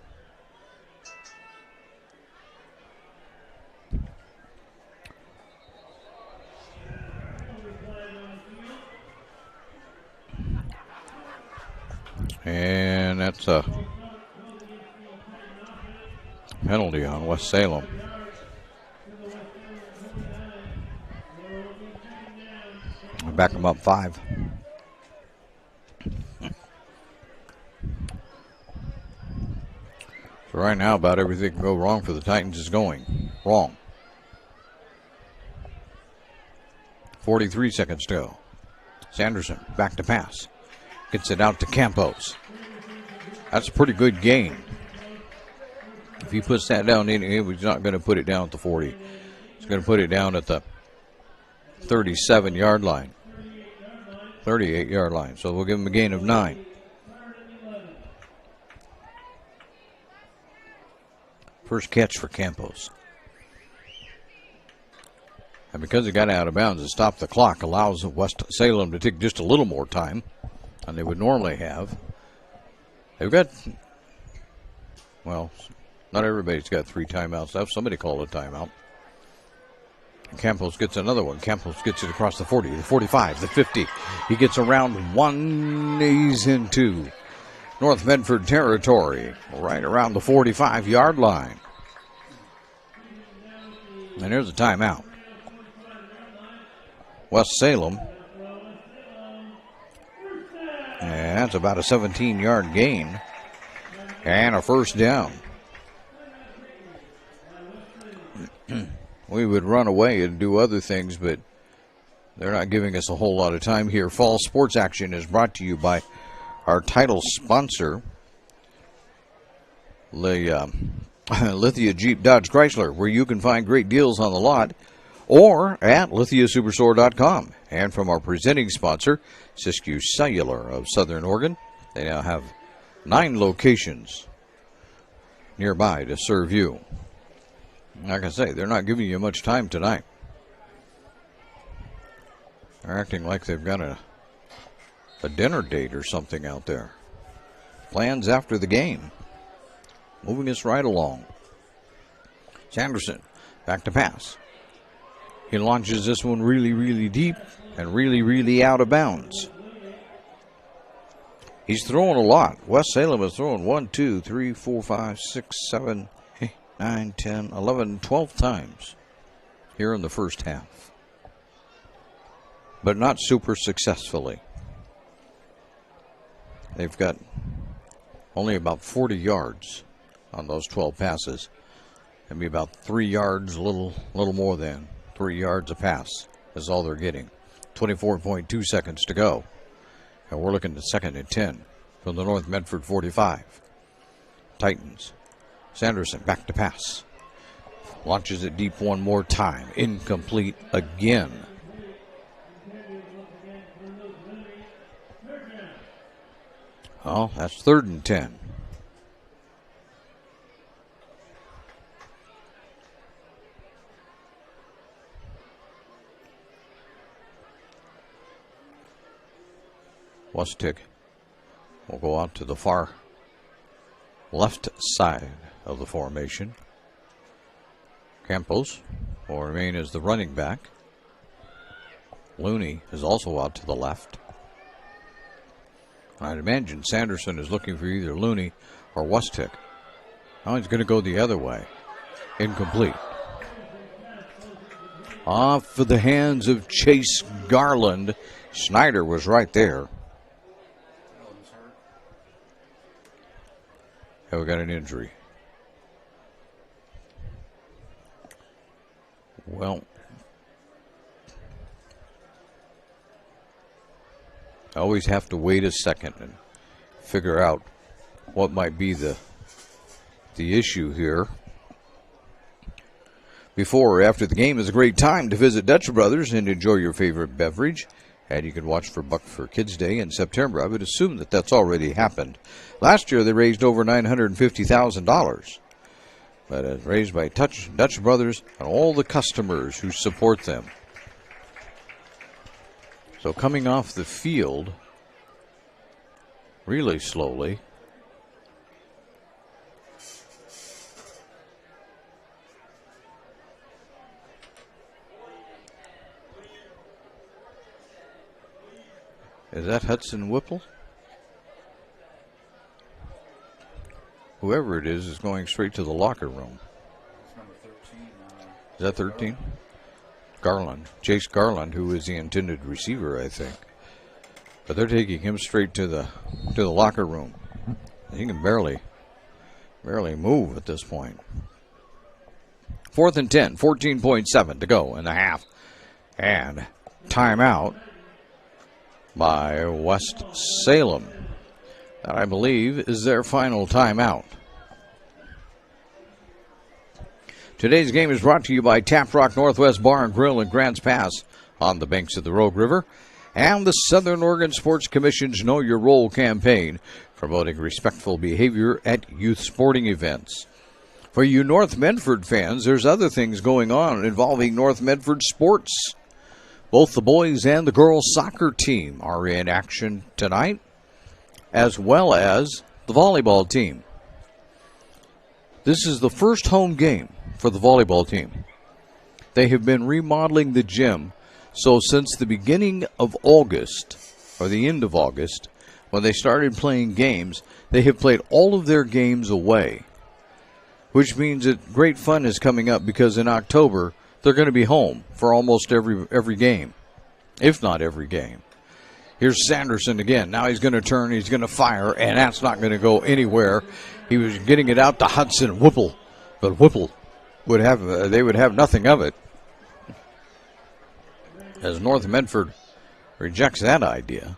And that's a penalty on West Salem. Back them up 5. So right now, about everything can go wrong for the Titans is going wrong. 43 seconds to go. Sanderson back to pass. Gets it out to Campos. That's a pretty good gain. If he puts that down, he's not going to put it down at the 40. He's going to put it down at the 37-yard line. 38-yard line. So we'll give him a gain of 9. First catch for Campos. And because he got out of bounds and stopped the clock, allows West Salem to take just a little more time than they would normally have. They've got, well, not everybody's got 3 timeouts. Have somebody call a timeout. Campos gets another one. Campos gets it across the 40, the 45, the 50. He gets around 1. He's into North Medford territory, right around the 45-yard line. And there's a timeout. West Salem. And that's about a 17-yard gain. And a first down. We would run away and do other things, but they're not giving us a whole lot of time here. Fall Sports Action is brought to you by our title sponsor, the Lithia Jeep Dodge Chrysler, where you can find great deals on the lot, or at lithiasuperstore.com. And from our presenting sponsor, Siskiyou Cellular of Southern Oregon, they now have 9 locations nearby to serve you. Like I say, they're not giving you much time tonight. They're acting like they've got a dinner date or something out there. Plans after the game. Moving us right along. Sanderson, back to pass. He launches this one really, really deep and really, really out of bounds. He's throwing a lot. West Salem is throwing 1, 2, 3, 4, 5, 6, 7, 8, 9, 10, 11, 12 times here in the first half. But not super successfully. They've got only about 40 yards on those 12 passes. Maybe about 3 yards, a little more than 3 yards a pass is all they're getting. 24.2 seconds to go. And we're looking at 2nd and 10 from the North Medford 45. Titans. Sanderson back to pass. Launches it deep one more time. Incomplete again. Oh, that's 3rd and 10. Lustig will go out to the far left side of the formation. Campos will remain as the running back. Looney is also out to the left. I'd imagine Sanderson is looking for either Looney or Lustig. Now he's going to go the other way. Incomplete. Off of the hands of Chase Garland. Snyder was right there. Yeah, we got an injury. Well, I always have to wait a second and figure out what might be the issue here. Before or after the game is a great time to visit Dutch Brothers and enjoy your favorite beverage. And you can watch for Buck for Kids Day in September. I would assume that that's already happened. Last year they raised over $950,000. But it's raised by Dutch Brothers and all the customers who support them. So coming off the field really slowly. Is that Hudson Whipple? Whoever it is going straight to the locker room.
It's number 13.
Is that 13? Garland. Chase Garland, who is the intended receiver, I think. But they're taking him straight to the locker room. He can barely move at this point. 4th and 10, 14.7 to go in the half. And timeout by West Salem. That, I believe, is their final timeout. Today's game is brought to you by Tap Rock Northwest Bar and Grill in Grants Pass on the banks of the Rogue River and the Southern Oregon Sports Commission's Know Your Role campaign, promoting respectful behavior at youth sporting events. For you North Medford fans, there's other things going on involving North Medford sports. Both the boys and the girls soccer team are in action tonight, as well as the volleyball team. This is the first home game for the volleyball team. They have been remodeling the gym, so since the beginning of August, or the end of August, when they started playing games, they have played all of their games away, which means that great fun is coming up because in October, they're going to be home for almost every game, if not every game. Here's Sanderson again. Now he's going to turn, he's going to fire, and that's not going to go anywhere. He was getting it out to Hudson Whipple, but Whipple would have nothing of it. As North Medford rejects that idea.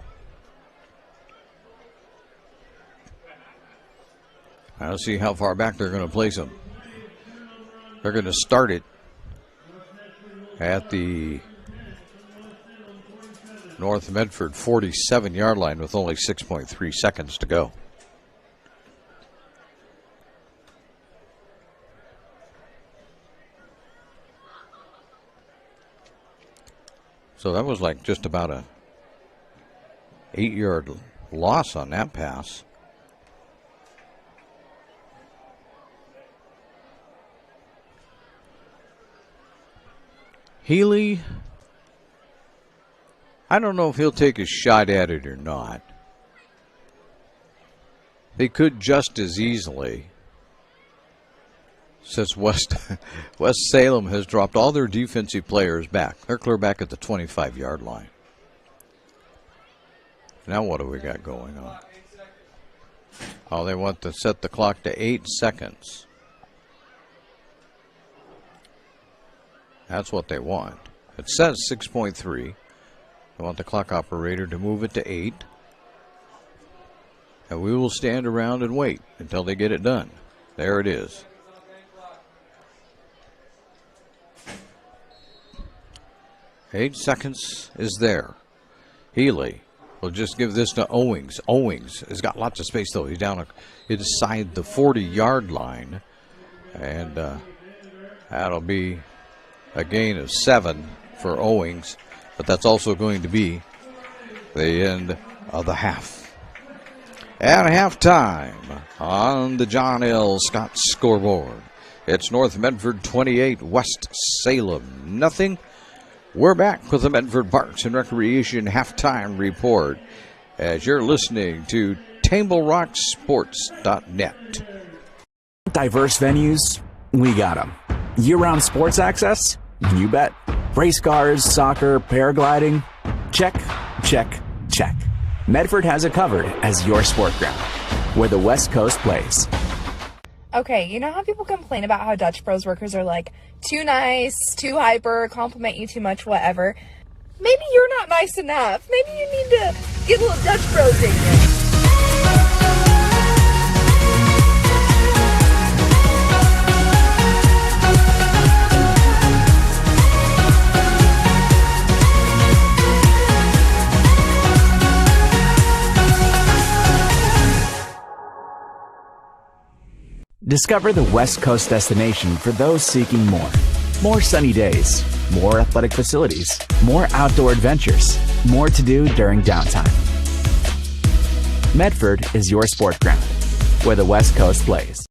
I'll see how far back they're going to place him. They're going to start it at the North Medford 47-yard line with only 6.3 seconds to go. So that was like just about a 8-yard loss on that pass. Healy, I don't know if he'll take a shot at it or not. They could just as easily, since West Salem has dropped all their defensive players back. They're clear back at the 25-yard line. Now what do we got going on? Oh, they want to set the clock to 8 seconds. That's what they want. It says 6.3. They want the clock operator to move it to 8. And we will stand around and wait until they get it done. There it is. Eight seconds is there. Healy will just give this to Owings. Owings has got lots of space, though. He's down inside the 40-yard line. And that'll be a gain of 7 for Owings. But that's also going to be the end of the half. At halftime on the John L. Scott scoreboard, it's North Medford 28, West Salem nothing. We're back with the Medford Parks and Recreation halftime report as you're listening to TableRockSports.net.
Diverse venues, we got them. Year-round sports access, you bet. Race cars, soccer, paragliding, check, check, check. Medford has it covered as your sport ground, where the West Coast plays.
Okay, you know how people complain about how Dutch Bros workers are like too nice, too hyper, compliment you too much, whatever? Maybe you're not nice enough. Maybe you need to get a little Dutch Bros in you.
Discover the West Coast destination for those seeking more. More sunny days, more athletic facilities, more outdoor adventures, more to do during downtime. Medford is your sport ground, where the West Coast plays.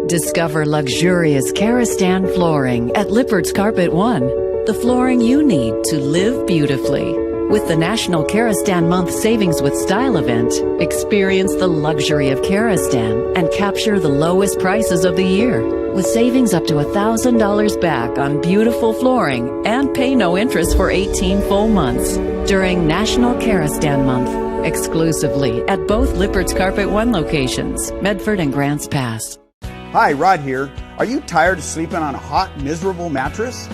Discover luxurious Karastan flooring at Lippert's Carpet One. The flooring you need to live beautifully. With the National Karastan Month Savings with Style event, experience the luxury of Karastan and capture the lowest prices of the year. With savings up to $1,000 back on beautiful flooring and pay no interest for 18 full months during National Karastan Month, exclusively at both Lippert's Carpet One locations, Medford and Grants Pass.
Hi, Rod here. Are you tired of sleeping on a hot, miserable mattress?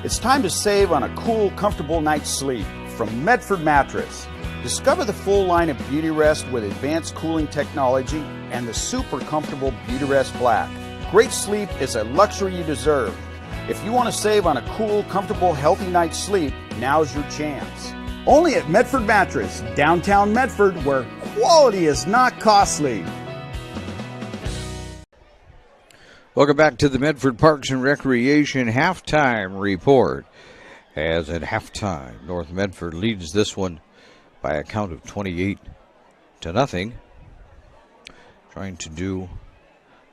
It's time to save on a cool, comfortable night's sleep from Medford Mattress. Discover the full line of Beauty Rest with advanced cooling technology and the super comfortable Beauty Rest Black. Great sleep is a luxury you deserve. If you want to save on a cool, comfortable, healthy night's sleep, now's your chance. Only at Medford Mattress, downtown Medford, where quality is not costly.
Welcome back to the Medford Parks and Recreation halftime report. As at halftime, North Medford leads this one by a count of 28-0. Trying to do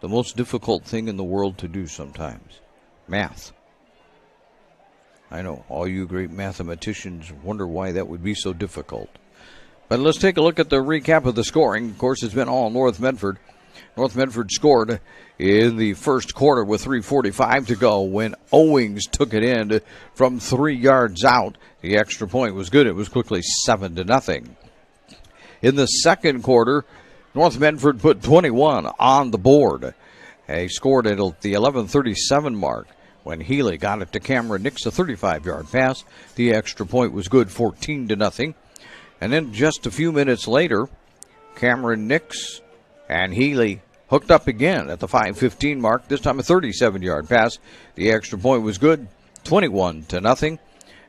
the most difficult thing in the world to do sometimes, math. I know all you great mathematicians wonder why that would be so difficult. But let's take a look at the recap of the scoring. Of course, it's been all North Medford. North Medford scored in the first quarter with 3:45 to go when Owings took it in from 3 yards out. The extra point was good. It was quickly 7-0. In the second quarter, North Medford put 21 on the board. They scored at the 11:37 mark when Healy got it to Cameron Nix, a 35-yard pass. The extra point was good, 14-0. And then just a few minutes later, Cameron Nix and Healy hooked up again at the 5:15 mark, this time a 37-yard pass. The extra point was good, 21-0.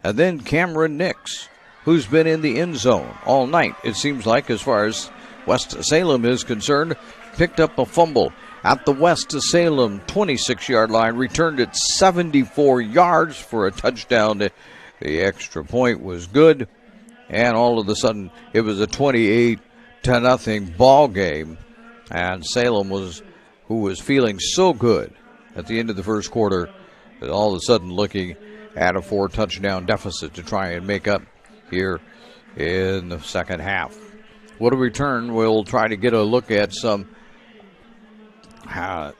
And then Cameron Nix, who's been in the end zone all night, it seems like, as far as West Salem is concerned, picked up a fumble at the West Salem 26-yard line, returned it 74 yards for a touchdown. The extra point was good, and all of a sudden it was a 28-0 ball game. And Salem who was feeling so good at the end of the first quarter, that all of a sudden looking at a 4-touchdown deficit to try and make up here in the second half. When we return, we'll try to get a look at some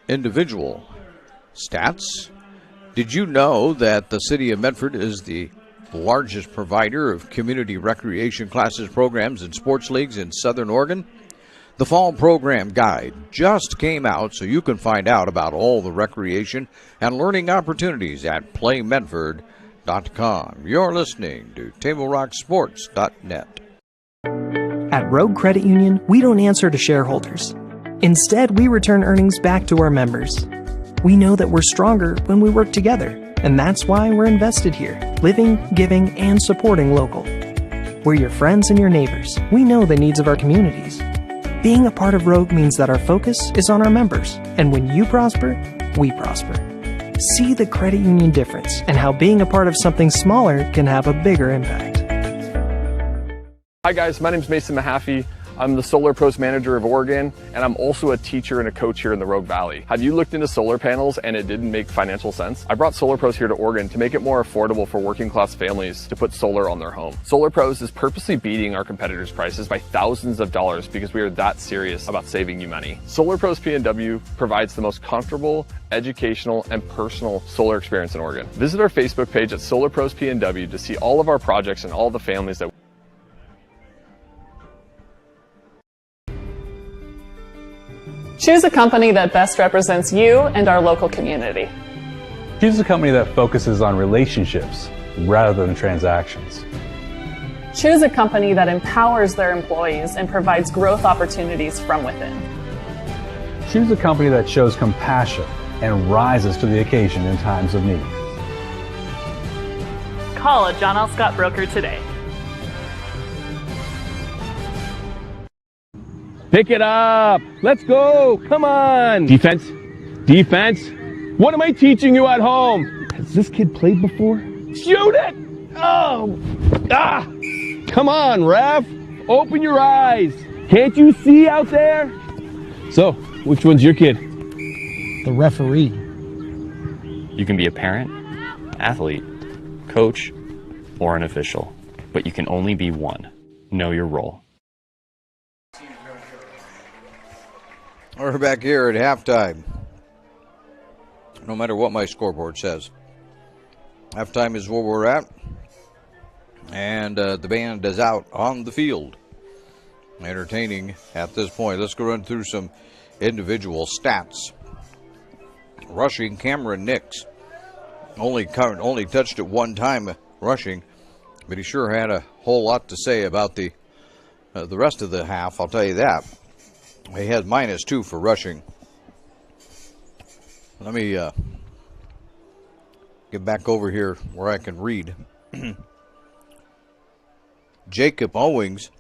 individual stats. Did you know that the city of Medford is the largest provider of community recreation classes, programs, and sports leagues in Southern Oregon? The Fall Program Guide just came out, so you can find out about all the recreation and learning opportunities at playmedford.com. You're listening to TableRockSports.net.
At Rogue Credit Union, we don't answer to shareholders. Instead, we return earnings back to our members. We know that we're stronger when we work together, and that's why we're invested here, living, giving, and supporting local. We're your friends and your neighbors. We know the needs of our communities. Being a part of Rogue means that our focus is on our members, and when you prosper, we prosper. See the credit union difference and how being a part of something smaller can have a bigger impact.
Hi guys, my name is Mason Mahaffey. I'm the Solar Pros Manager of Oregon, and I'm also a teacher and a coach here in the Rogue Valley. Have you looked into solar panels and it didn't make financial sense? I brought Solar Pros here to Oregon to make it more affordable for working class families to put solar on their home. Solar Pros is purposely beating our competitors' prices by thousands of dollars because we are that serious about saving you money. Solar Pros PNW provides the most comfortable, educational, and personal solar experience in Oregon. Visit our Facebook page at Solar Pros PNW to see all of our projects and all the families that
Choose a company that best represents you and our local community.
Choose a company that focuses on relationships rather than transactions.
Choose a company that empowers their employees and provides growth opportunities from within.
Choose a company that shows compassion and rises to the occasion in times of need.
Call a John L. Scott broker today.
Pick it up. Let's go. Come on. Defense. Defense. What am I teaching you at home? Has this kid played before? Shoot it. Oh. Ah. Come on, ref. Open your eyes. Can't you see out there? So, which one's your kid?
The referee.
You can be a parent, athlete, coach, or an official, but you can only be one. Know your role.
We're back here at halftime. No matter what my scoreboard says. Halftime is where we're at. And the band is out on the field. Entertaining at this point. Let's go run through some individual stats. Rushing, Cameron Nix only touched it one time rushing, but he sure had a whole lot to say about the rest of the half, I'll tell you that. He had -2 for rushing. Let me get back over here where I can read. Jacob Owings,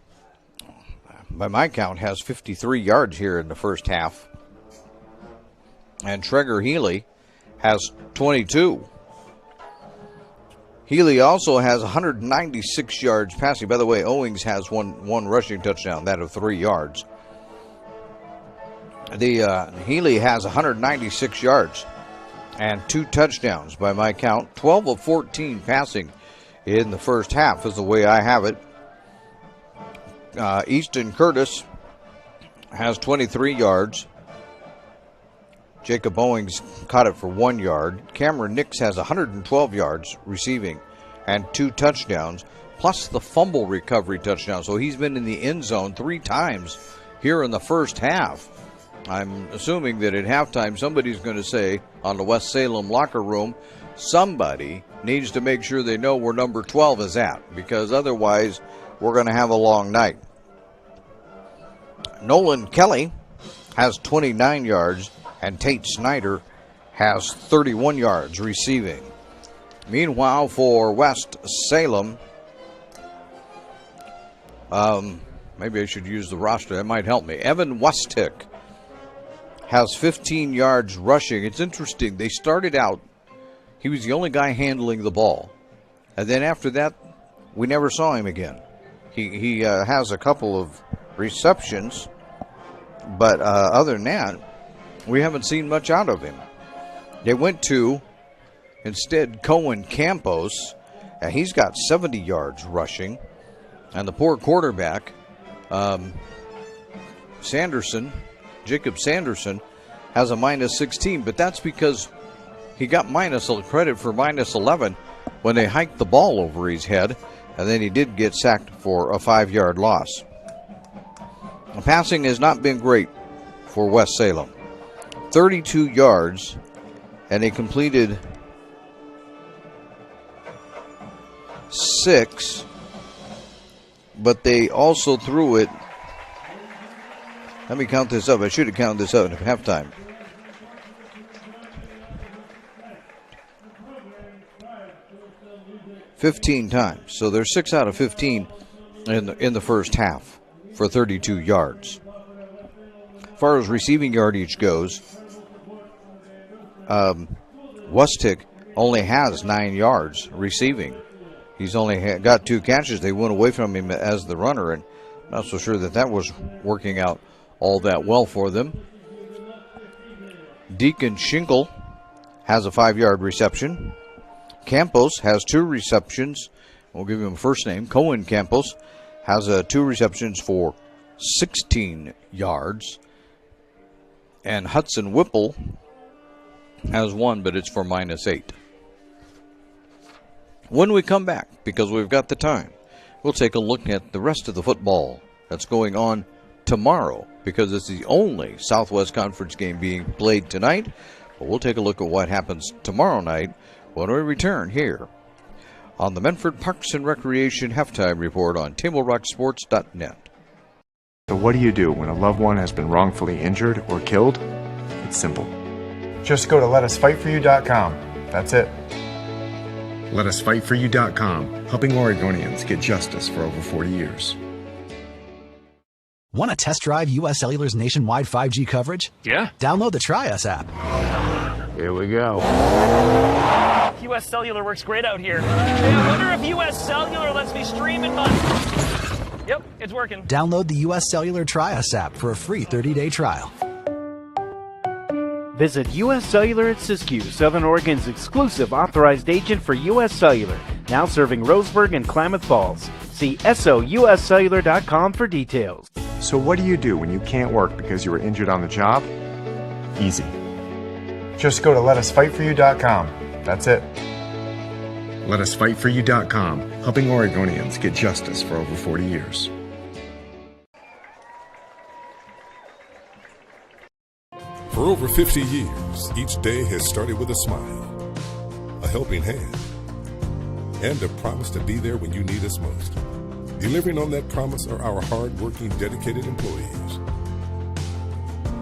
by my count, has 53 yards here in the first half. And Trigger Healy has 22. Healy also has 196 yards passing. By the way, Owings has one rushing touchdown, that of 3 yards. Healy has 196 yards and 2 touchdowns by my count. 12 of 14 passing in the first half is the way I have it. Easton Curtis has 23 yards. Jacob Owings caught it for 1 yard. Cameron Nix has 112 yards receiving and 2 touchdowns, plus the fumble recovery touchdown. So he's been in the end zone 3 times here in the first half. I'm assuming that at halftime somebody's going to say on the West Salem locker room, somebody needs to make sure they know where number 12 is at, because otherwise we're going to have a long night. Nolan Kelly has 29 yards, and Tate Snyder has 31 yards receiving. Meanwhile, for West Salem, maybe I should use the roster. That might help me. Evan Westick has 15 yards rushing. It's interesting. They started out, he was the only guy handling the ball. And then after that, we never saw him again. He has a couple of receptions, but other than that, we haven't seen much out of him. They went to, instead, Cohen Campos, and he's got 70 yards rushing. And the poor quarterback, Jacob Sanderson, has a minus 16, but that's because he got credit for minus 11 when they hiked the ball over his head, and then he did get sacked for a 5-yard loss. The passing has not been great for West Salem. 32 yards, and they completed 6, but they also threw it. Let me count this up. I should have counted this up at halftime. $15 times. So they're 6 out of 15 in the first half for 32 yards. As far as receiving yardage goes, Westick only has 9 yards receiving. He's only got 2 catches. They went away from him as the runner, and I'm not so sure that was working out all that well for them. Deacon Schinkel has a 5-yard reception. Campos has 2 receptions. We'll give him a first name. Cohen Campos has 2 receptions for 16 yards. And Hudson Whipple has 1, but it's for minus 8. When we come back, because we've got the time, we'll take a look at the rest of the football that's going on tomorrow, because it's the only Southwest Conference game being played tonight. But we'll take a look at what happens tomorrow night when we return here on the Medford Parks and Recreation Halftime Report on TableRockSports.net.
So what do you do when a loved one has been wrongfully injured or killed? It's simple. Just go to letusfightforyou.com. That's it. Letusfightforyou.com, helping Oregonians get justice for over 40 years.
Want to test drive U.S. Cellular's nationwide 5G coverage?
Yeah.
Download the Try Us app.
Here we go.
U.S. Cellular works great out here. Hey, I wonder if U.S. Cellular lets me stream in my... Yep, it's working.
Download the U.S. Cellular Try Us app for a free 30-day trial.
Visit U.S. Cellular at Siskiyou, Southern Oregon's exclusive authorized agent for U.S. Cellular, now serving Roseburg and Klamath Falls. See SOUScellular.com for details.
So what do you do when you can't work because you were injured on the job? Easy. Just go to letusfightforyou.com. That's it. Letusfightforyou.com, helping Oregonians get justice for over 40 years.
For over 50 years, each day has started with a smile, a helping hand, and a promise to be there when you need us most. Delivering on that promise are our hard-working, dedicated employees.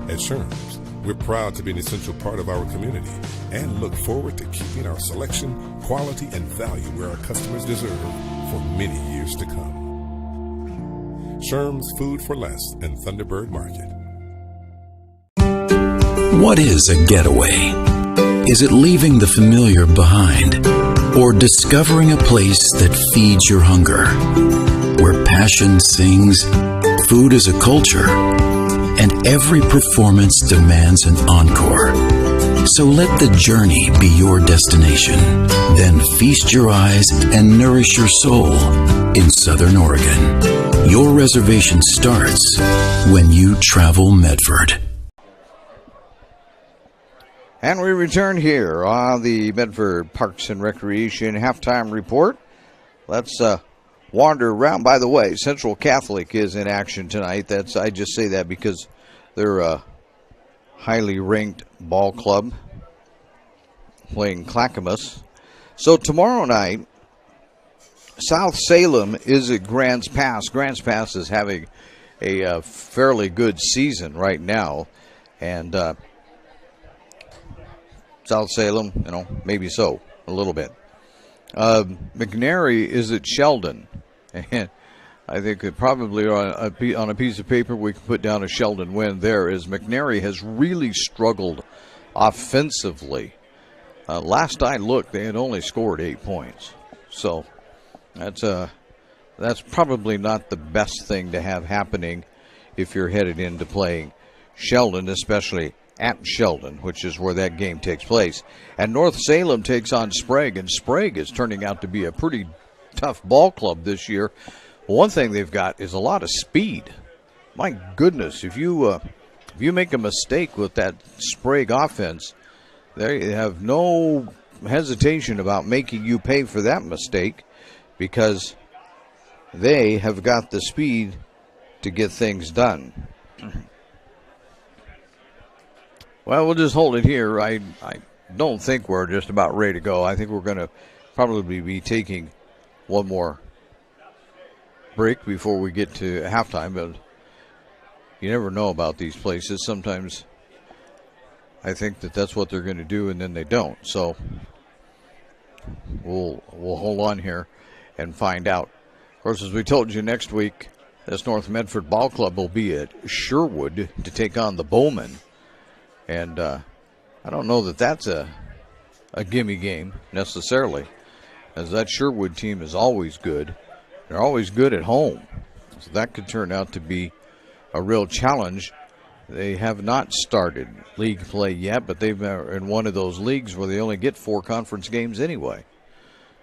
At Sherms, we're proud to be an essential part of our community and look forward to keeping our selection, quality, and value where our customers deserve for many years to come. Sherms Food for Less and Thunderbird Market.
What is a getaway? Is it leaving the familiar behind? Or discovering a place that feeds your hunger? Where passion sings, food is a culture, and every performance demands an encore. So let the journey be your destination. Then feast your eyes and nourish your soul in Southern Oregon. Your reservation starts when you travel Medford.
And we return here on the Medford Parks and Recreation Halftime Report. Let's wander around. By the way, Central Catholic is in action tonight. I just say that because they're a highly ranked ball club playing Clackamas So tomorrow night, South Salem is at Grants Pass. Grants Pass is having a fairly good season right now. And South Salem, maybe so, a little bit. McNary is at Sheldon. And I think that probably on a piece of paper we can put down a Sheldon win there, as McNary has really struggled offensively. Last I looked, they had only scored 8 points. So that's probably not the best thing to have happening if you're headed into playing Sheldon, especially at Sheldon, which is where that game takes place. And North Salem takes on Sprague, and Sprague is turning out to be a pretty tough ball club this year. One thing they've got is a lot of speed. My goodness, if you make a mistake with that Sprague offense, they have no hesitation about making you pay for that mistake, because they have got the speed to get things done. Well, we'll just hold it here. I don't think we're just about ready to go. I think we're going to probably be taking one more break before we get to halftime, but you never know about these places. Sometimes I think that that's what they're going to do, and then they don't. So we'll hold on here and find out. Of course, as we told you, next week, this North Medford Ball Club will be at Sherwood to take on the Bowmen. And I don't know that that's a gimme game necessarily, as that Sherwood team is always good. They're always good at home. So that could turn out to be a real challenge. They have not started league play yet, but they've been in one of those leagues where they only get 4 conference games anyway.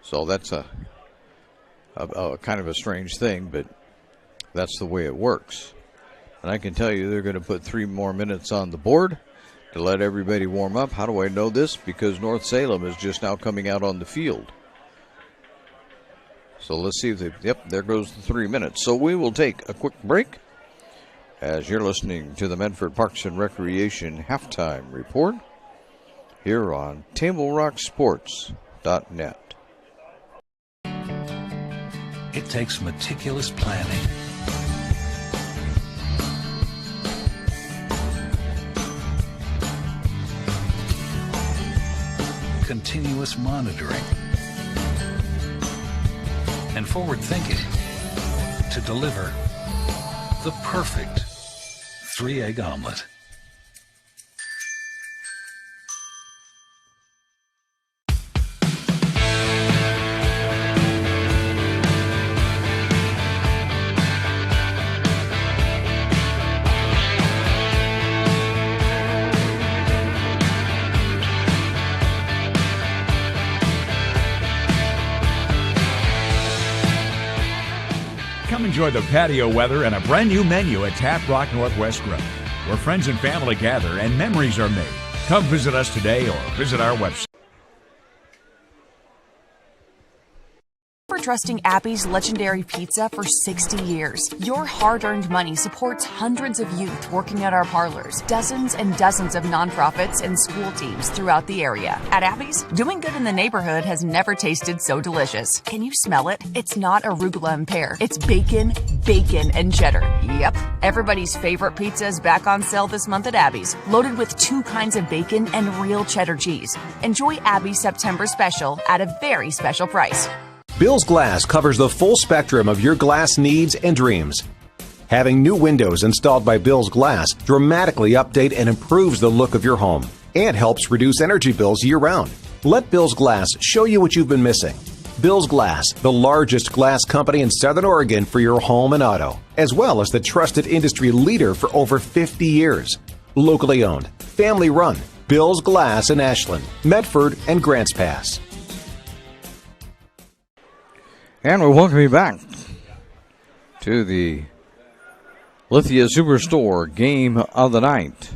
So that's a kind of a strange thing, but that's the way it works. And I can tell you they're going to put 3 more minutes on the board to let everybody warm up. How do I know this? Because North Salem is just now coming out on the field. So let's see if there goes the 3 minutes. So we will take a quick break as you're listening to the Medford Parks and Recreation Halftime Report here on TableRockSports.net.
It takes meticulous planning, continuous monitoring, and forward thinking to deliver the perfect 3-egg omelet.
Come enjoy the patio weather and a brand new menu at Tap Rock Northwest Grill, where friends and family gather and memories are made. Come visit us today or visit our website.
For trusting Appy's legendary pizza for 60 years. Your hard-earned money supports hundreds of youth working at our parlors, dozens and dozens of nonprofits and school teams throughout the area. At Appy's, doing good in the neighborhood has never tasted so delicious. Can you smell it? It's not arugula and pear. It's bacon, and cheddar. Yep. Everybody's favorite pizza is back on sale this month at Abby's, loaded with 2 kinds of bacon and real cheddar cheese. Enjoy Abby's September special at a very special price.
Bill's Glass covers the full spectrum of your glass needs and dreams. Having new windows installed by Bill's Glass dramatically update and improves the look of your home and helps reduce energy bills year-round. Let Bill's Glass show you what you've been missing. Bill's Glass, the largest glass company in Southern Oregon for your home and auto, as well as the trusted industry leader for over 50 years. Locally owned, family run, Bill's Glass in Ashland, Medford, and Grants Pass.
And we welcome you back to the Lithia Superstore Game of the Night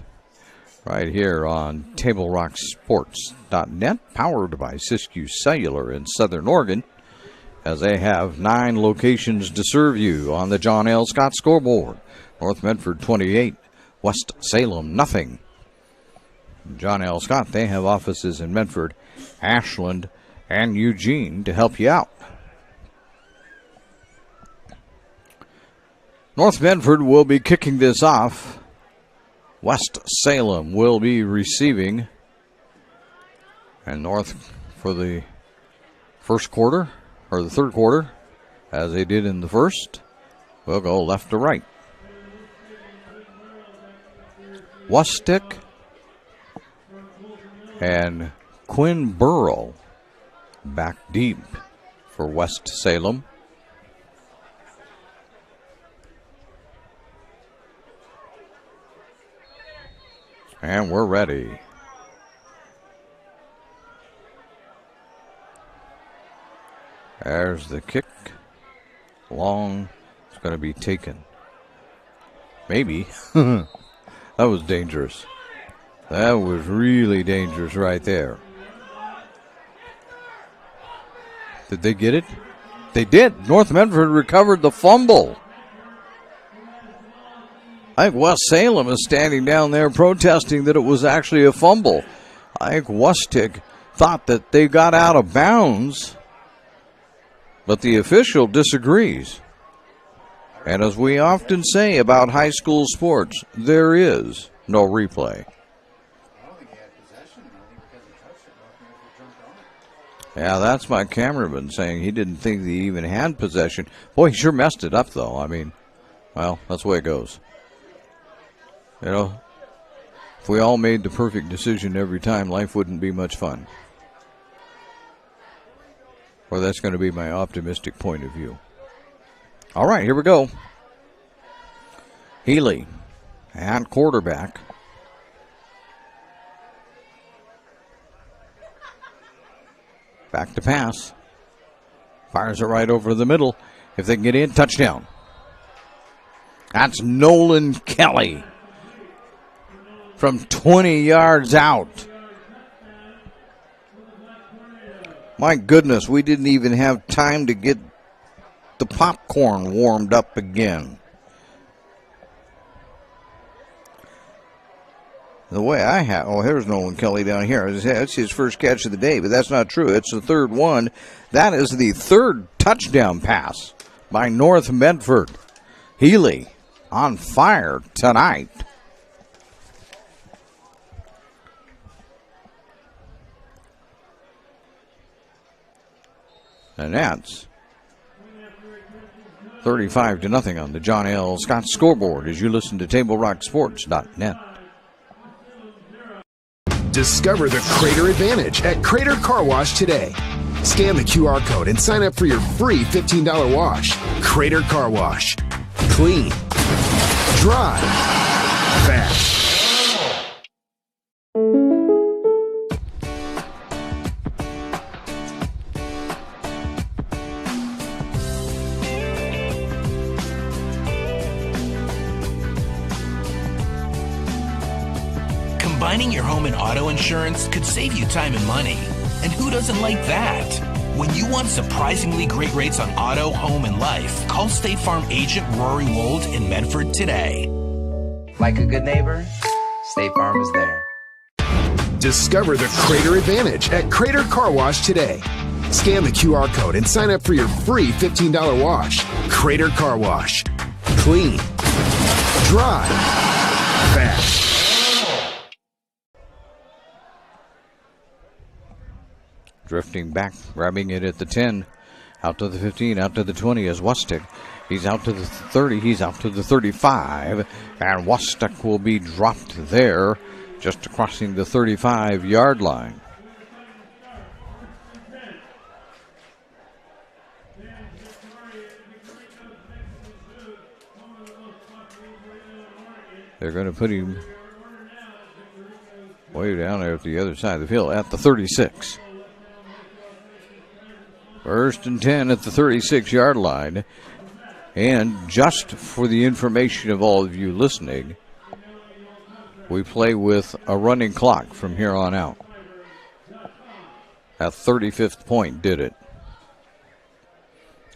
right here on TableRockSports.net, powered by Siskiyou Cellular in Southern Oregon, as they have 9 locations to serve you on the John L. Scott scoreboard. North Medford 28, West Salem nothing. John L. Scott, they have offices in Medford, Ashland, and Eugene to help you out. North Medford will be kicking this off. West Salem will be receiving. And North for the first quarter, or the third quarter, as they did in the first, will go left to right. Wustick and Quinn Burrow back deep for West Salem. And we're ready. There's the kick. Long. It's going to be taken. Maybe. That was dangerous. That was really dangerous right there. Did they get it? They did. North Medford recovered the fumble. I think West Salem is standing down there protesting that it was actually a fumble. I think Wustick thought that they got out of bounds, but the official disagrees. And as we often say about high school sports, there is no replay. Yeah, that's my cameraman saying he didn't think they even had possession. Boy, he sure messed it up, though. I mean, well, that's the way it goes. You know, if we all made the perfect decision every time, life wouldn't be much fun. Or that's going to be my optimistic point of view. All right, here we go. Healy at quarterback. Back to pass. Fires it right over the middle. If they can get in, touchdown. That's Nolan Kelly from 20 yards out. My goodness, we didn't even have time to get the popcorn warmed up again. The way I have, oh, here's Nolan Kelly down here. That's his first catch of the day, but that's not true. It's the third one. That is the third touchdown pass by North Medford. Healy on fire tonight. And that's 35-0 on the John L. Scott scoreboard as you listen to TableRockSports.net.
Discover the Crater Advantage at Crater Car Wash today. Scan the QR code and sign up for your free $15 wash. Crater Car Wash. Clean. Dry. Fast.
Combining your home and auto insurance could save you time and money. And who doesn't like that? When you want surprisingly great rates on auto, home, and life, call State Farm agent Rory Wold in Medford today.
Like a good neighbor, State Farm is there.
Discover the Crater Advantage at Crater Car Wash today. Scan the QR code and sign up for your free $15 wash. Crater Car Wash. Clean. Dry. Fast.
Drifting back, grabbing it at the 10, out to the 15, out to the 20 as Wustick. He's out to the 30, he's out to the 35, and Wustick will be dropped there, just crossing the 35-yard line. They're going to put him way down there at the other side of the field at the 36. First and 10 at the 36-yard line. And just for the information of all of you listening, we play with a running clock from here on out. That 35th point did it.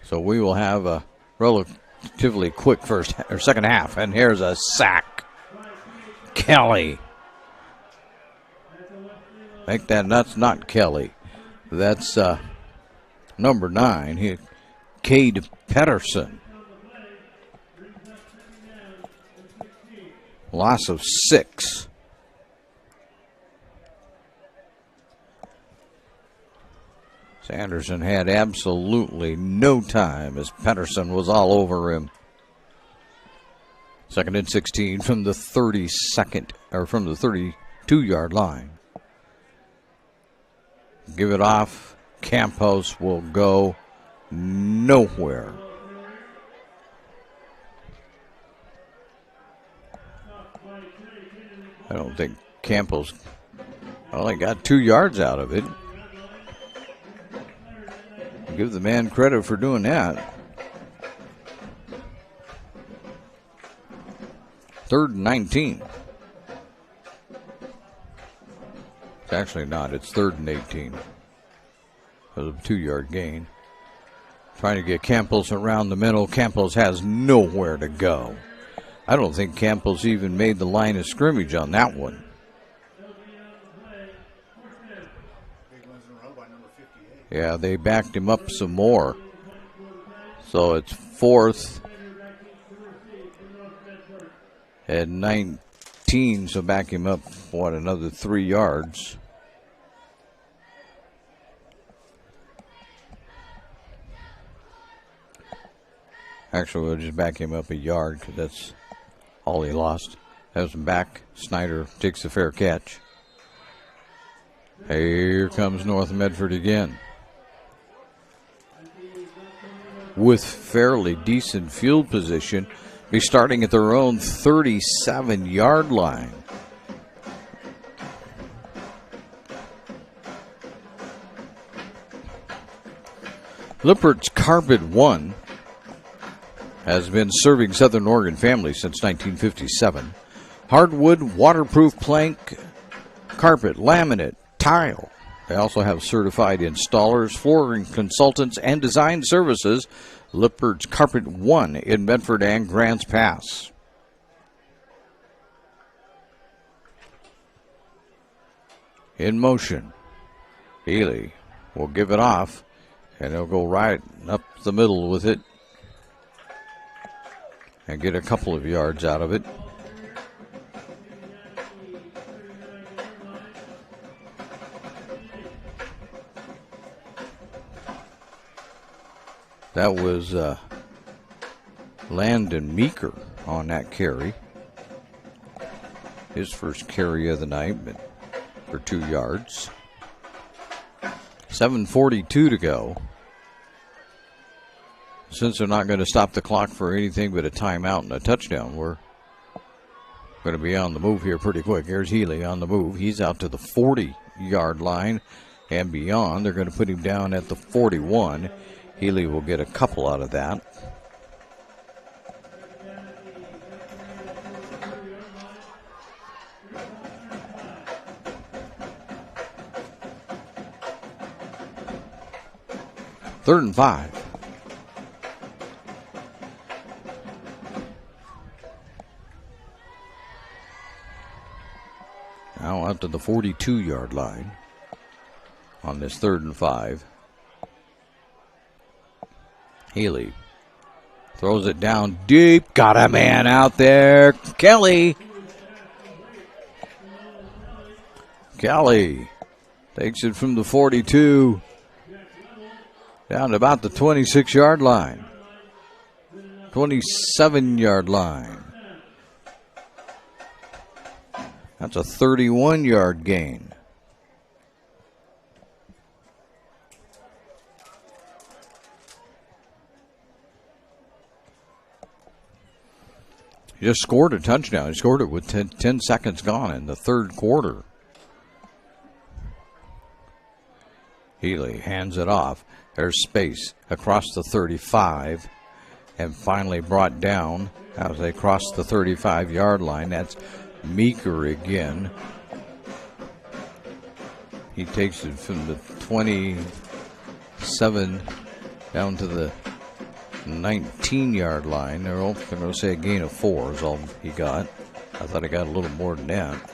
So we will have a relatively quick first or second half. And here's a sack. Kelly. Make that, that's not Kelly. That's number 9, Cade Pedersen. Loss of 6. Sanderson had absolutely no time as Pedersen was all over him. 2nd and 16 from the 32nd, or from the 32-yard line. Give it off. Campos will go nowhere. I don't think Campos only got 2 yards out of it. Give the man credit for doing that. 3rd and 19. It's actually not. It's 3rd and 18. Because of a 2-yard gain. Trying to get Campos around the middle. Campos has nowhere to go. I don't think Campos even made the line of scrimmage on that one. Yeah, they backed him up some more. So it's 4th and 19, so back him up, another 3 yards. Actually, we'll just back him up a yard because that's all he lost. Has him back. Snyder takes the fair catch. Here comes North Medford again. With fairly decent field position, be starting at their own 37-yard line. Lippert's Carpet One has been serving Southern Oregon families since 1957. Hardwood, waterproof plank, carpet, laminate, tile. They also have certified installers, flooring consultants, and design services. Lippert's Carpet One in Medford and Grants Pass. In motion. Healy will give it off, and he'll go right up the middle with it and get a couple of yards out of it. That was Landon Meeker on that carry. His first carry of the night for 2 yards. 7:42 to go. Since they're not going to stop the clock for anything but a timeout and a touchdown, we're going to be on the move here pretty quick. Here's Healy on the move. He's out to the 40-yard line and beyond. They're going to put him down at the 41. Healy will get a couple out of that. Third and 5. Now out to the 42-yard line on this 3rd and 5. Healy throws it down deep. Got a man out there. Kelly takes it from the 42 down to about the 26-yard line. 27-yard line. That's a 31-yard gain. He just scored a touchdown. He scored it with 10 seconds gone in the 3rd quarter. Healy hands it off. There's space across the 35 and finally brought down as they cross the 35-yard line. That's Meeker again. He takes it from the 27 down to the 19-yard line. They're going to say a gain of 4 is all he got. I thought he got a little more than that.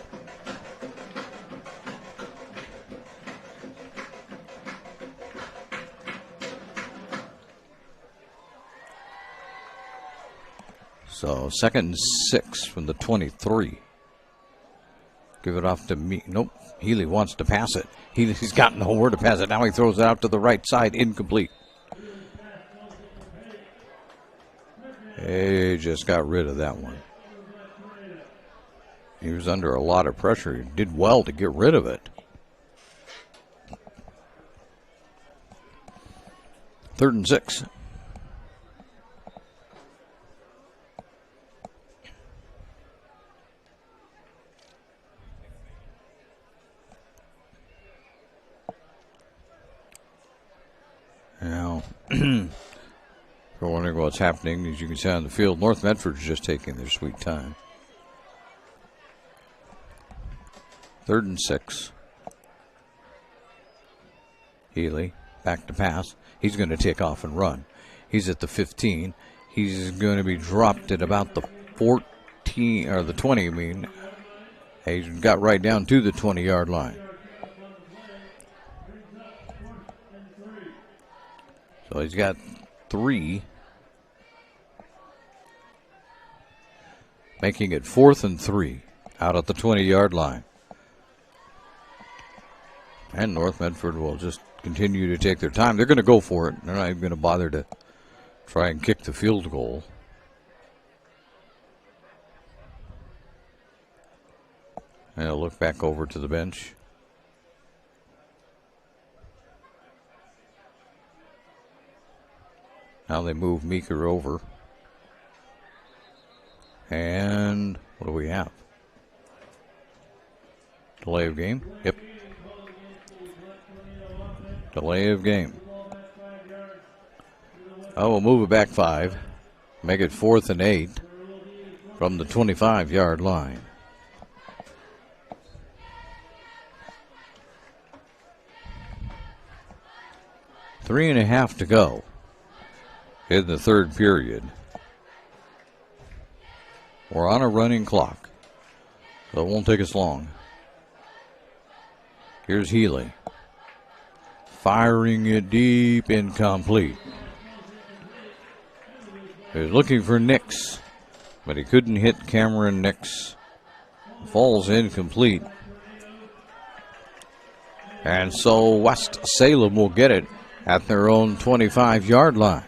So 2nd and 6 from the 23. Give it off to me. Nope. Healy wants to pass it. He's got nowhere to pass it. Now he throws it out to the right side. Incomplete. He just got rid of that one. He was under a lot of pressure. He did well to get rid of it. 3rd and 6. Now, if you're wondering what's happening, as you can see on the field, North Medford's just taking their sweet time. 3rd and 6. Healy, back to pass. He's going to take off and run. He's at the 15. He's going to be dropped at about the 14, or the 20, I mean. He's got right down to the 20-yard line. So he's got 3, making it 4th and 3 out at the 20-yard line. And North Medford will just continue to take their time. They're going to go for it. They're not even going to bother to try and kick the field goal. And they'll look back over to the bench. Now they move Meeker over. And what do we have? Delay of game? Yep. Delay of game. Oh, we'll move it back 5. Make it 4th and 8 from the 25-yard line. Three and a half to go in the 3rd period. We're on a running clock, so it won't take us long. Here's Healy. Firing it deep, incomplete. He was looking for Nix, but he couldn't hit Cameron Nix. Falls incomplete. And so West Salem will get it at their own 25-yard line.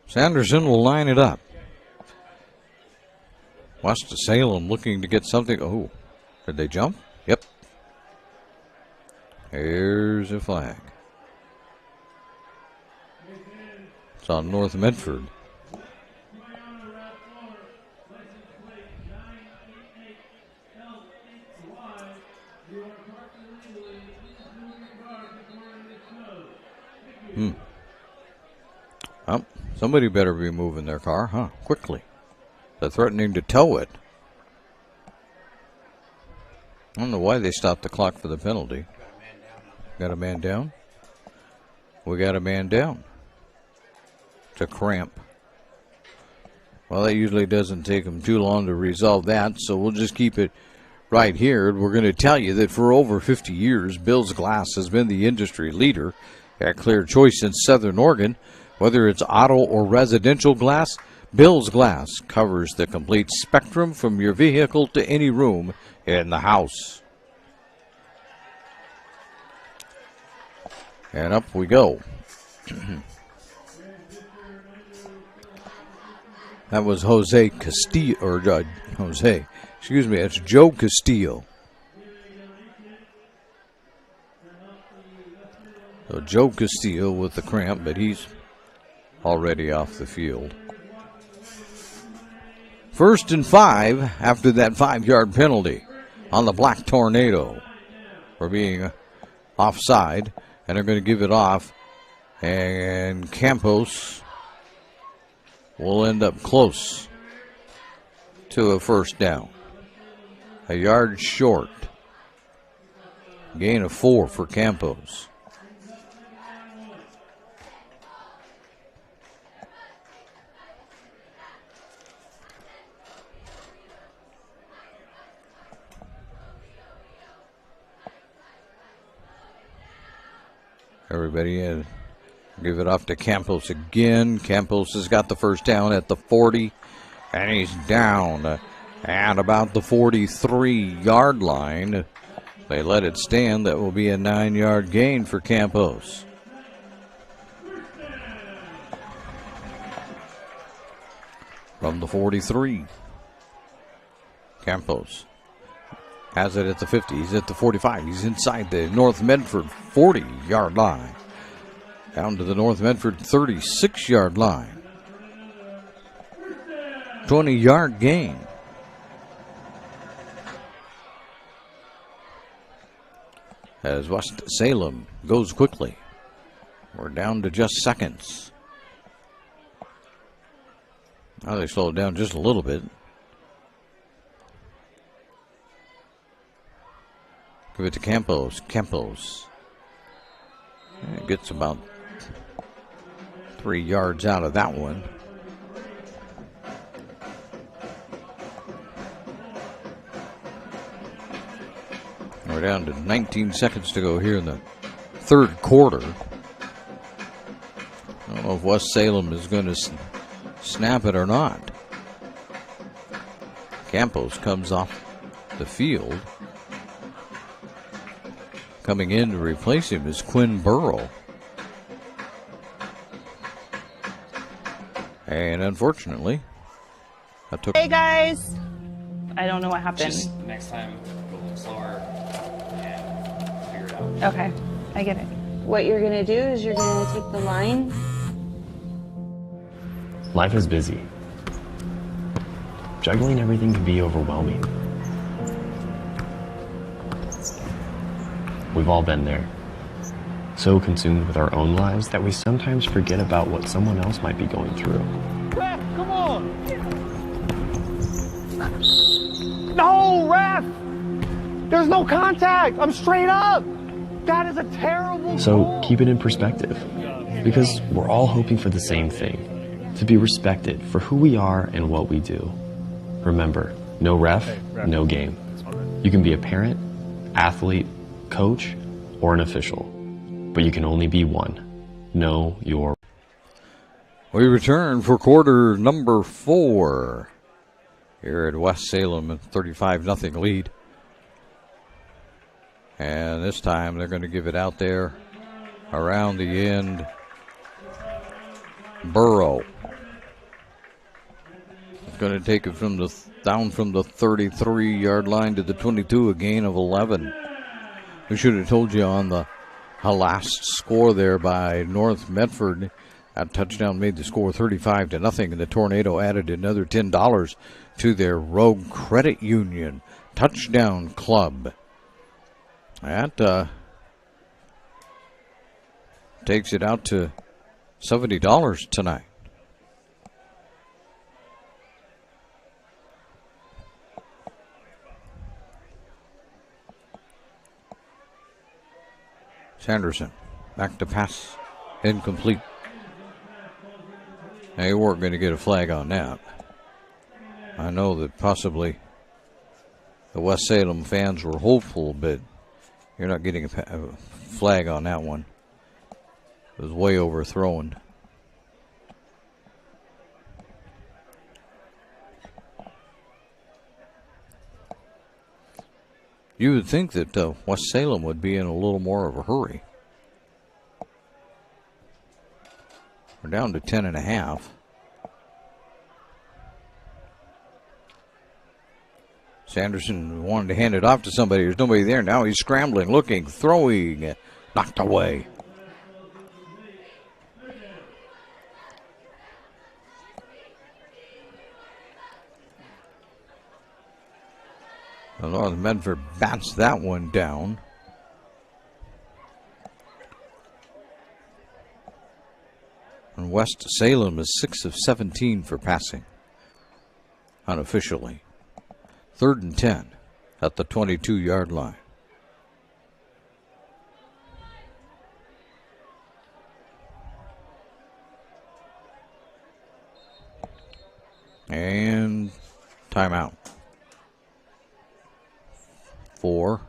Sanderson will line it up. West Salem looking to get something. Oh, did they jump? Yep. Here's a flag. It's on North Medford. Oh, somebody better be moving their car, huh? Quickly. They're threatening to tow it. I don't know why they stopped the clock for the penalty. Got a man down? We got a man down. It's a cramp. Well, that usually doesn't take them too long to resolve that, so we'll just keep it right here. We're going to tell you that for over 50 years, Bill's Glass has been the industry leader at Clear Choice in Southern Oregon. Whether it's auto or residential glass, Bill's Glass covers the complete spectrum from your vehicle to any room in the house. And up we go. That was Jose Castillo, or that's Joe Castillo. So Joe Castillo with the cramp, but he's already off the field. 1st and 5 after that 5-yard penalty on the Black Tornado for being offside. And they're going to give it off. And Campos will end up close to a first down. A yard short. Gain of 4 for Campos. Everybody in. Give it off to Campos again. Campos has got the first down at the 40, and he's down at about the 43-yard line. They let it stand. That will be a 9-yard gain for Campos. From the 43. Campos has it at the 50. He's at the 45. He's inside the North Medford 40-yard line. Down to the North Medford 36-yard line. 20-yard gain. As West Salem goes quickly. We're down to just seconds. Now they slow it down just a little bit. Give it to Campos. Campos gets about 3 yards out of that one. We're down to 19 seconds to go here in the third quarter. I don't know if West Salem is going to snap it or not. Campos comes off the field. Coming in to replace him is Quinn Burrow. And unfortunately, that took...
Hey guys! I don't know what happened.
Just next time, go a little slower and figure it out.
Okay, I get it.
What you're gonna do is you're gonna take the line.
Life is busy. Juggling everything can be overwhelming. We've all been there. So consumed with our own lives that we sometimes forget about what someone else might be going through.
Ref, come on! No, ref! There's no contact! I'm straight up! That is a terrible
So
goal.
keep it in perspective, because we're all hoping for the same thing, to be respected for who we are and what we do. Remember, no ref, no game. You can be a parent, athlete, coach, or an official, but you can only be one. Know your...
We return for quarter number 4 here at West Salem, 35-0 lead. And this time they're going to give it out there around the end. Burrow is going to take it from the down from the 33-yard line to the 22, a gain of 11. We should have told you on the last score there by North Medford. That touchdown made the score 35-0, and the Tornado added another $10 to their Rogue Credit Union Touchdown Club. That takes it out to $70 tonight. Sanderson back to pass, incomplete. Now you weren't going to get a flag on that. I know that possibly the West Salem fans were hopeful, but you're not getting a flag on that one. It was way overthrown. You would think that West Salem would be in a little more of a hurry. We're down to 10.5. Sanderson wanted to hand it off to somebody. There's nobody there. Now he's scrambling, looking, throwing, knocked away. North Medford bats that one down. And West Salem is 6 of 17 for passing, unofficially. 3rd and 10 at the 22-yard line. And timeout. 4.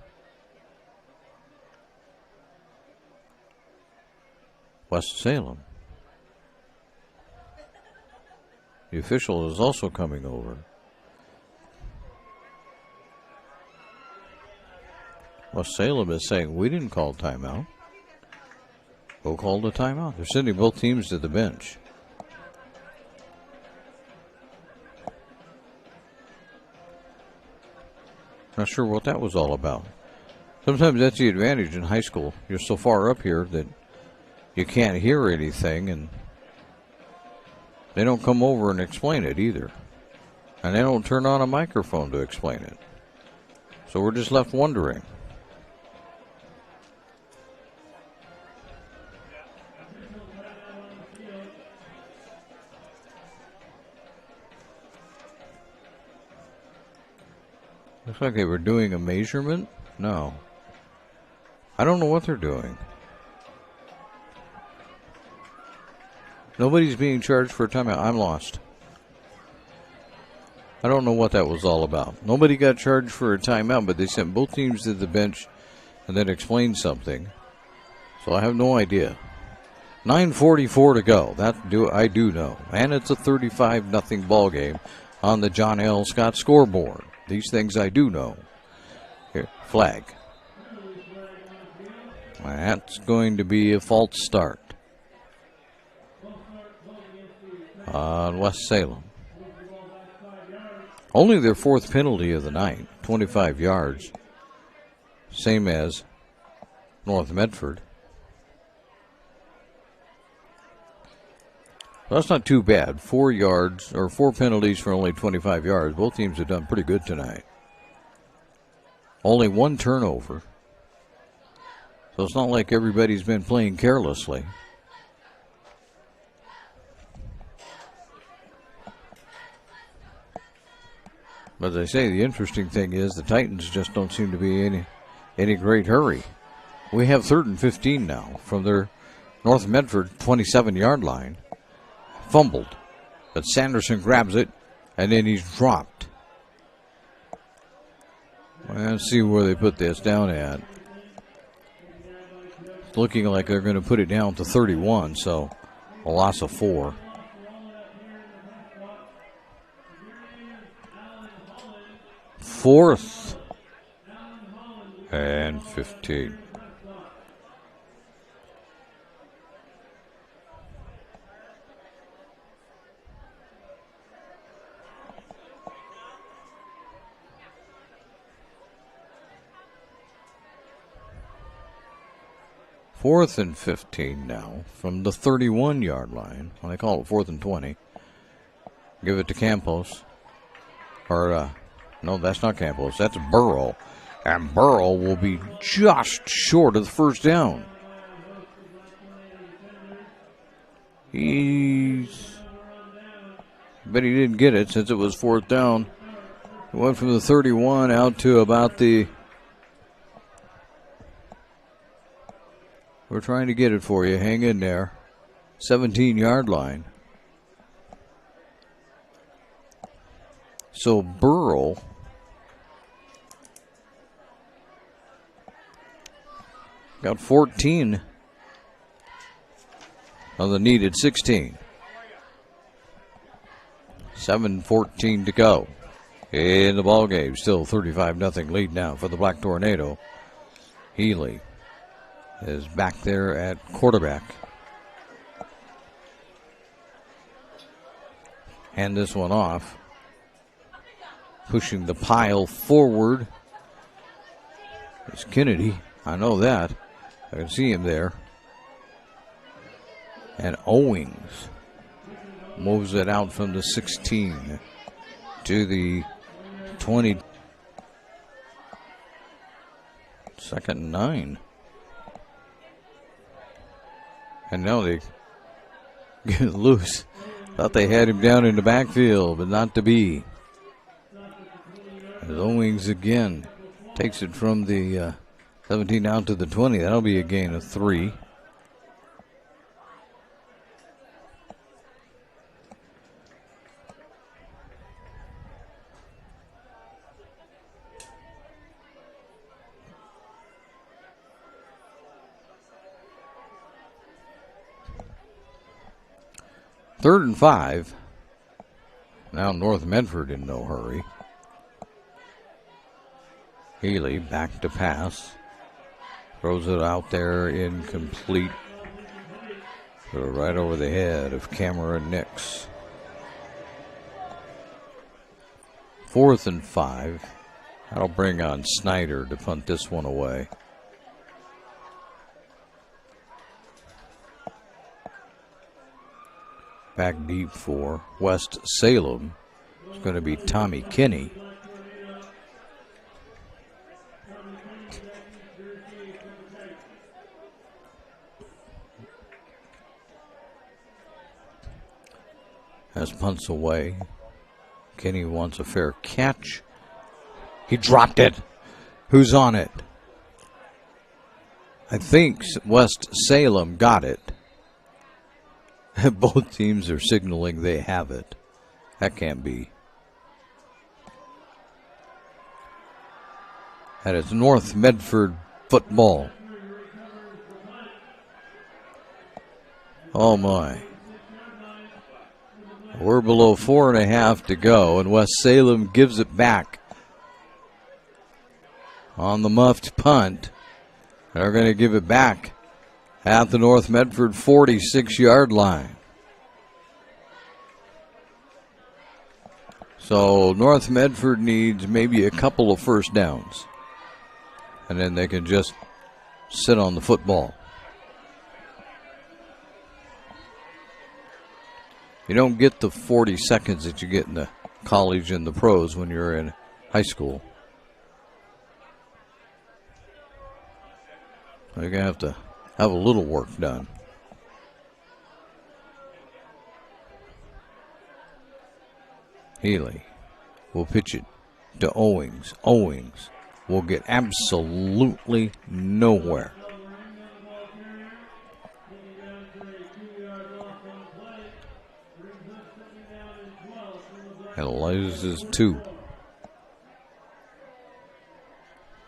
West Salem. The official is also coming over. West Salem is saying, we didn't call timeout. Who called a timeout? They're sending both teams to the bench. Not sure what that was all about. Sometimes that's the advantage in high school. You're so far up here that you can't hear anything, and they don't come over and explain it either. And they don't turn on a microphone to explain it. So we're just left wondering. Looks like they were doing a measurement. No. I don't know what they're doing. Nobody's being charged for a timeout. I'm lost. I don't know what that was all about. Nobody got charged for a timeout, but they sent both teams to the bench and then explained something. So I have no idea. 9:44 to go. I do know. And it's a 35-0 ball game on the John L. Scott scoreboard. These things I do know. Here, flag. That's going to be a false start on West Salem. Only their 4th penalty of the night, 25 yards. Same as North Medford. Well, that's not too bad. 4 yards, or 4 penalties for only 25 yards. Both teams have done pretty good tonight. Only 1 turnover. So it's not like everybody's been playing carelessly. But as I say, the interesting thing is the Titans just don't seem to be in any great hurry. We have 3rd and 15 now from their North Medford 27-yard line. Fumbled, but Sanderson grabs it, and then he's dropped. Let's see where they put this down at. It's looking like they're going to put it down to 31, so a loss of 4. Fourth and 15. Fourth and 15 now from the 31-yard line. Well, they call it 4th and 20. Give it to Campos. No, that's not Campos. That's Burrow. And Burrow will be just short of the first down. But he didn't get it since it was 4th down. It went from the 31 out to about the... We're trying to get it for you. Hang in there. 17-yard line. So Burrow got 14 of the needed 16. 7:14 to go in the ball game. Still 35-0 lead now for the Black Tornado. Healy is back there at quarterback. Hand this one off. Pushing the pile forward is Kennedy. I know that. I can see him there. And Owings moves it out from the 16 to the 20. 2nd and 9. And now they get loose. Thought they had him down in the backfield, but not to be. As Owings again takes it from the 17 down to the 20. That'll be a gain of 3. Third and 5. Now North Medford in no hurry. Healy back to pass. Throws it out there incomplete. Put it right over the head of Cameron Nix. 4th and 5. That'll bring on Snyder to punt this one away. Back deep for West Salem. It's going to be Tommy Kinney. As punts away. Kinney wants a fair catch. He dropped it. Who's on it? I think West Salem got it. Both teams are signaling they have it. That can't be. And it's North Medford football. Oh my. We're below 4.5 to go, and West Salem gives it back on the muffed punt. They're going to give it back at the North Medford 46-yard line. So North Medford needs maybe a couple of first downs, and then they can just sit on the football. You don't get the 40 seconds that you get in the college and the pros when you're in high school. You're going to have a little work done. Healy will pitch it to Owings. Owings will get absolutely nowhere. And loses 2.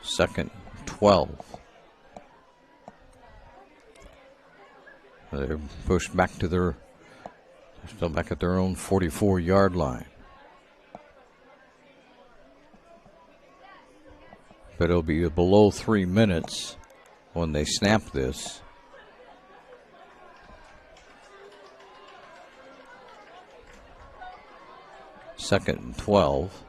2nd, 12. They're pushed back to they're still back at their own 44-yard line. But it'll be below 3 minutes when they snap this. Second and 12.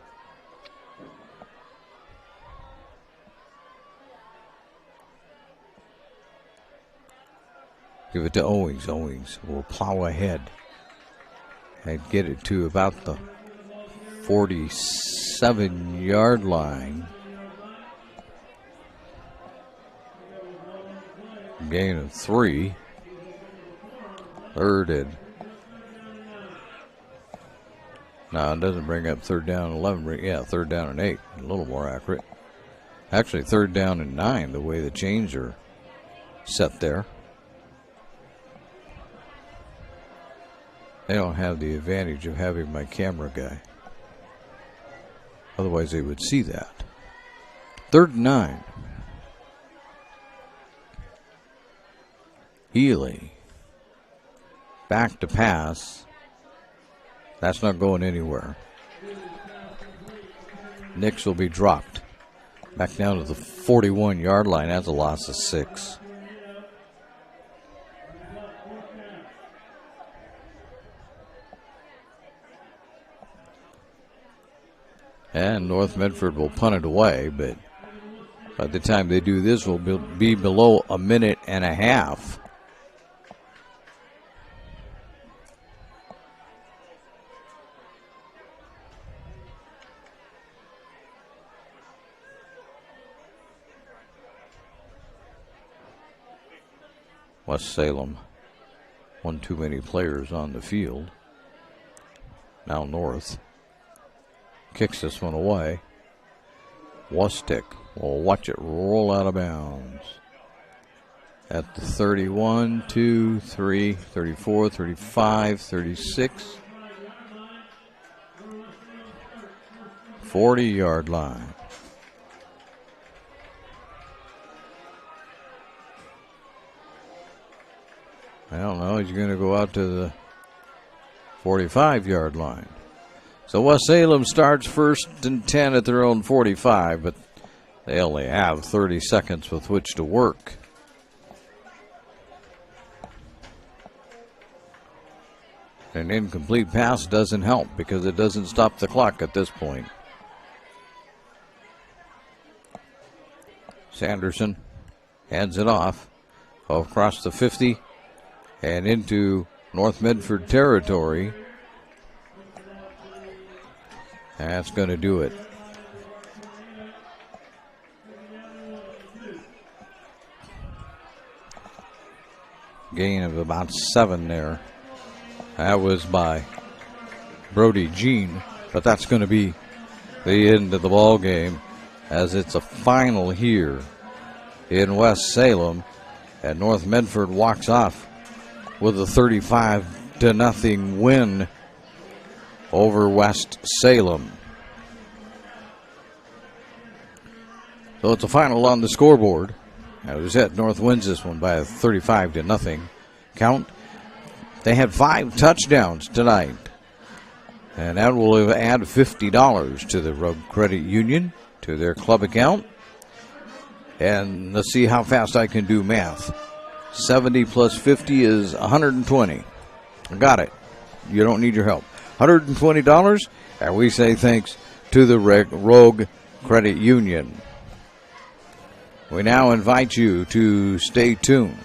Give it to Owings. Owings will plow ahead and get it to about the 47-yard line. Gain of 3. Third and... No, it doesn't bring up third down and 11. Yeah, third down and 8. A little more accurate. Actually, third down and 9, the way the chains are set there. They don't have the advantage of having my camera guy. Otherwise, they would see that. Third and 9. Healy. Back to pass. That's not going anywhere. Nix will be dropped. Back down to the 41-yard line. That's a loss of 6. And North Medford will punt it away, but by the time they do this, we'll be below a minute and a half. West Salem, one too many players on the field. Now North kicks this one away. Wastick will watch it roll out of bounds. At the 31, 2, 3, 34, 35, 36, 40-yard line. I don't know. He's going to go out to the 45-yard line. So West Salem starts 1st and 10 at their own 45, but they only have 30 seconds with which to work. An incomplete pass doesn't help because it doesn't stop the clock at this point. Sanderson hands it off across the 50 and into North Medford territory. That's going to do it. Gain of about 7 there. That was by Brody Jean, but that's going to be the end of the ball game as it's a final here in West Salem, and North Medford walks off with a 35-0 win over West Salem. So it's a final on the scoreboard. That was it. North wins this one by a 35-0 count. They had 5 touchdowns tonight, and that will add $50 to the Rogue Credit Union, to their club account. And let's see how fast I can do math. 70 plus 50 is 120. I got it. You don't need your help. $120, and we say thanks to the Rogue Credit Union. We now invite you to stay tuned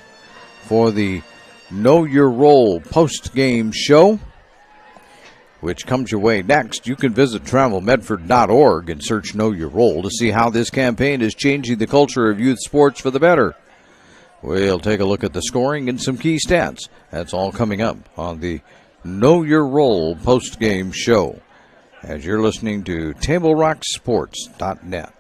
for the Know Your Role post-game show, which comes your way next. You can visit travelmedford.org and search Know Your Role to see how this campaign is changing the culture of youth sports for the better. We'll take a look at the scoring and some key stats. That's all coming up on the Know Your Role post-game show as you're listening to TableRockSports.net.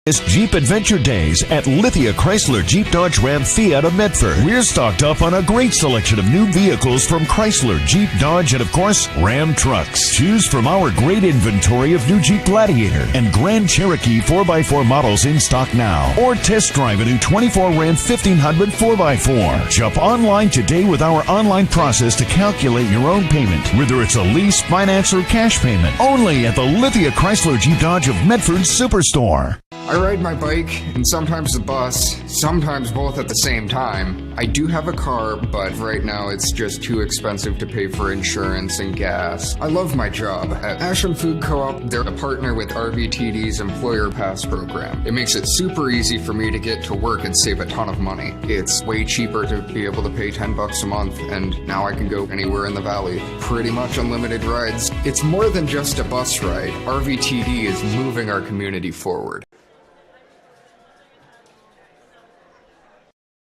It's Jeep Adventure Days at Lithia Chrysler Jeep Dodge Ram Fiat of Medford. We're stocked up on a great selection of new vehicles from Chrysler, Jeep, Dodge, and of course, Ram trucks. Choose from our great inventory of new Jeep Gladiator and Grand Cherokee 4x4 models in stock now. Or test drive a new 24 Ram 1500 4x4. Shop online today with our online process to calculate your own payment, whether it's a lease, finance, or cash payment. Only at the Lithia Chrysler Jeep Dodge of Medford Superstore.
I ride my bike and sometimes the bus, sometimes both at the same time. I do have a car, but right now it's just too expensive to pay for insurance and gas. I love my job. At Ashland Food Co-op, they're a partner with RVTD's Employer Pass program. It makes it super easy for me to get to work and save a ton of money. It's way cheaper to be able to pay $10 a month, and now I can go anywhere in the valley. Pretty much unlimited rides. It's more than just a bus ride. RVTD is moving our community forward.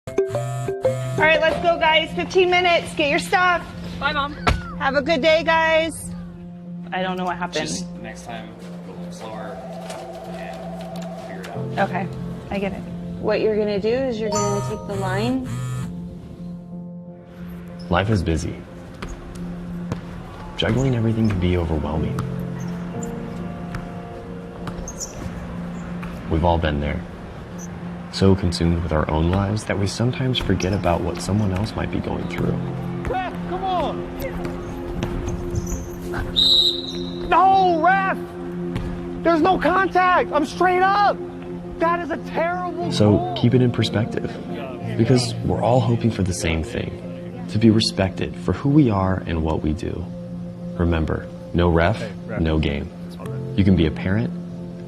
All right, let's go, guys. 15 minutes. Get your stuff.
Bye, Mom.
Have a good day, guys.
I don't know what happened.
Just next time, go a little slower and figure it out.
Okay, I get it.
What you're going to do is you're going to take the line.
Life is busy. Juggling everything can be overwhelming. We've all been there. So consumed with our own lives that we sometimes forget about what someone else might be going through.
Ref, come on! No, ref! There's no contact! I'm straight up! That is a terrible
So
goal.
keep it in perspective, because we're all hoping for the same thing, to be respected for who we are and what we do. Remember, no ref, no game. You can be a parent,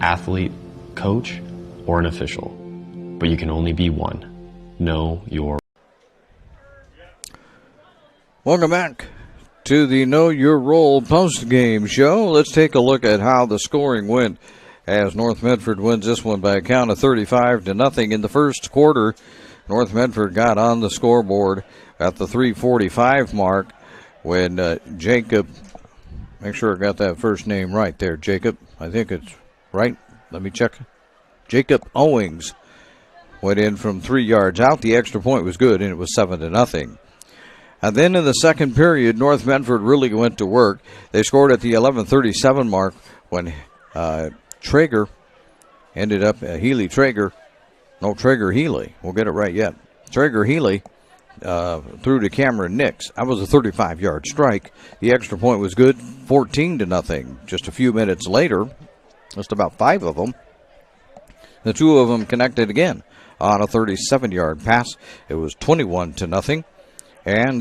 athlete, coach, or an official. But you can only be one. Know your.
Welcome back to the Know Your Role post-game show. Let's take a look at how the scoring went as North Medford wins this one by a count of 35-0 in the first quarter. North Medford got on the scoreboard at the 3:45 mark when Jacob, make sure I got that first name right there, Jacob. I think it's right? Let me check. Jacob Owings went in from 3 yards out. The extra point was good, and it was 7-0. And then in the second period, North Medford really went to work. They scored at the 11:37 mark when Traeger ended up, Traeger Healy. We'll get it right yet. Traeger Healy threw to Cameron Nix. That was a 35-yard strike. The extra point was good, 14-0. Just a few minutes later, just about 5 of them, the 2 of them connected again on a 37-yard pass. It was 21-0. And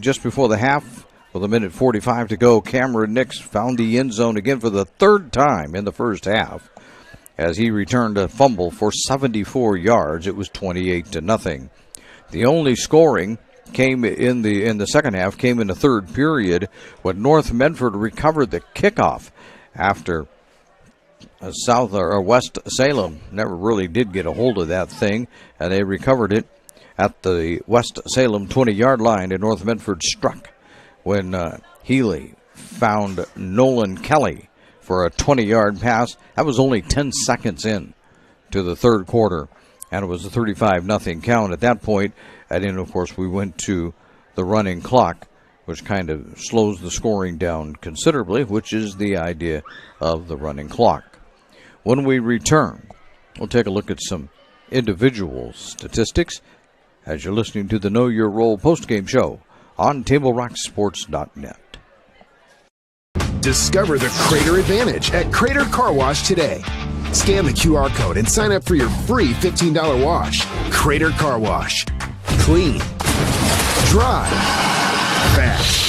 just before the half, with 1:45 to go, Cameron Nix found the end zone again for the 3rd time in the first half as he returned a fumble for 74 yards. It was 28-0. The only scoring came in the second half, came in the third period when North Medford recovered the kickoff after South or West Salem never really did get a hold of that thing, and they recovered it at the West Salem 20-yard line, and North Medford struck when Healy found Nolan Kelly for a 20-yard pass. That was only 10 seconds in to the third quarter, and it was a 35-0 count at that point. And then, of course, we went to the running clock, which kind of slows the scoring down considerably, which is the idea of the running clock. When we return, we'll take a look at some individual statistics as you're listening to the Know Your Role postgame show on TableRockSports.net.
Discover the Crater Advantage at Crater Car Wash today. Scan the QR code and sign up for your free $15 wash. Crater Car Wash. Clean. Dry. Fast.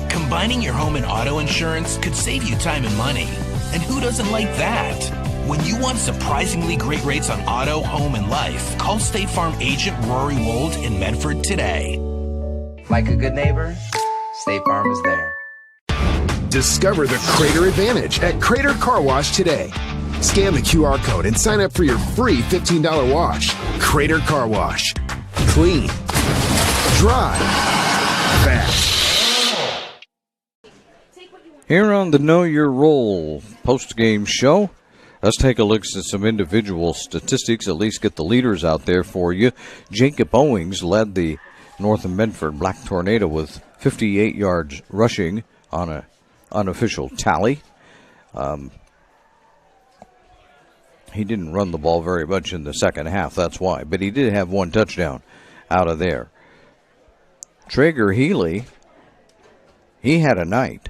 Combining your home and auto insurance could save you time and money. And who doesn't like that? When you want surprisingly great rates on auto, home, and life, call State Farm agent Rory Wold in Medford today.
Like a good neighbor, State Farm is there.
Discover the Crater Advantage at Crater Car Wash today. Scan the QR code and sign up for your free $15 wash. Crater Car Wash. Clean. Dry. Fast.
Here on the Know Your Role post-game show, let's take a look at some individual statistics, at least get the leaders out there for you. Jacob Owings led the North Medford Black Tornado with 58 yards rushing on an unofficial tally. He didn't run the ball very much in the second half, that's why, but he did have 1 touchdown out of there. Traeger Healy, he had a night.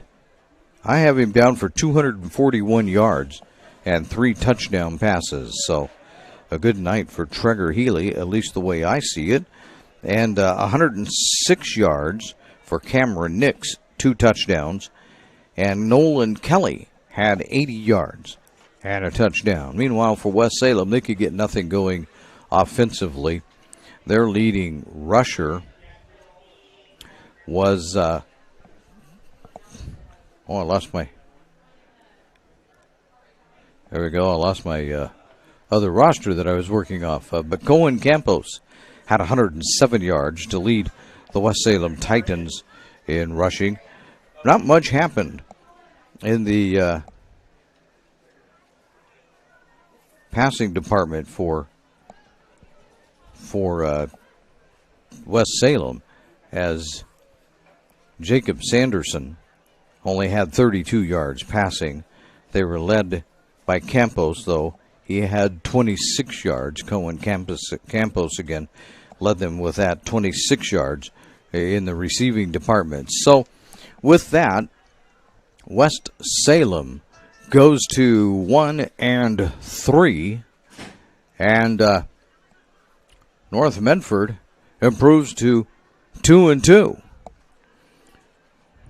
I have him down for 241 yards and 3 touchdown passes. So a good night for Traeger Healy, at least the way I see it. And 106 yards for Cameron Nix, 2 touchdowns. And Nolan Kelly had 80 yards and a touchdown. Meanwhile, for West Salem, they could get nothing going offensively. Their leading rusher was... I lost my... There we go. I lost my other roster that I was working off. But Cohen Campos had 107 yards to lead the West Salem Titans in rushing. Not much happened in the passing department for West Salem, as Jacob Sanderson only had 32 yards passing. They were led by Campos, though. He had 26 yards. Cohen Campos again led them with that, 26 yards in the receiving department. So with that, West Salem goes to 1-3, and North Medford improves to 2-2.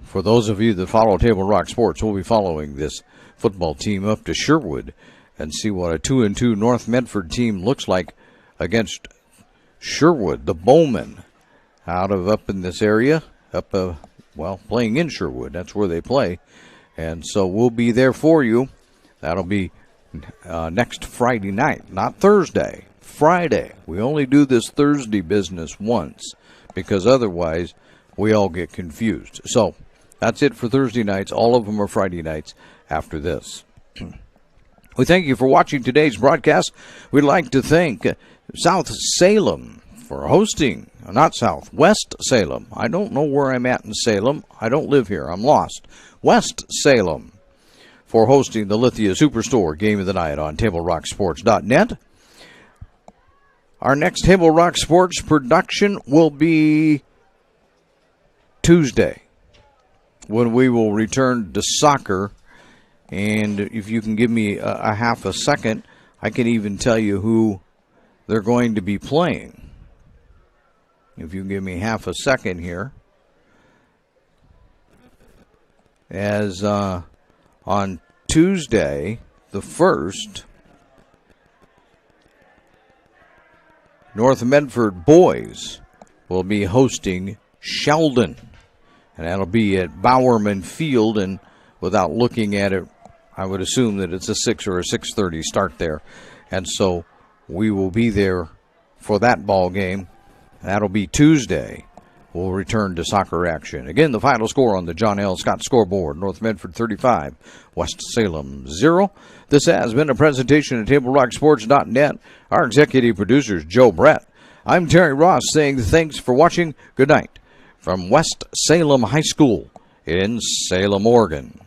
For those of you that follow Table Rock Sports, we'll be following this football team up to Sherwood and see what a 2-2 North Medford team looks like against Sherwood, the Bowmen, up in this area, playing in Sherwood. That's where they play. And so we'll be there for you That'll be next Friday night, not Thursday, Friday. We only do this Thursday business once because otherwise we all get confused. So that's it for Thursday nights. All of them are Friday nights after this. We thank you for watching today's broadcast. We'd like to thank South Salem for hosting, not South, West Salem. I don't know where I'm at in Salem. I don't live here. I'm lost. West Salem for hosting the Lithia Superstore Game of the Night on TableRockSports.net. Our next Table Rock Sports production will be Tuesday, when we will return to soccer. And if you can give me a half a second, I can even tell you who they're going to be playing. If you can give me half a second here. As on Tuesday, the 1st, North Medford boys will be hosting Sheldon. And that'll be at Bowerman Field, and without looking at it, I would assume that it's a 6 or a 6:30 start there. And so we will be there for that ball game. That'll be Tuesday. We'll return to soccer action. Again, the final score on the John L. Scott scoreboard: North Medford 35, West Salem 0. This has been a presentation of TableRockSports.net. Our executive producer is Joe Brett. I'm Terry Ross saying thanks for watching. Good night from West Salem High School in Salem, Oregon.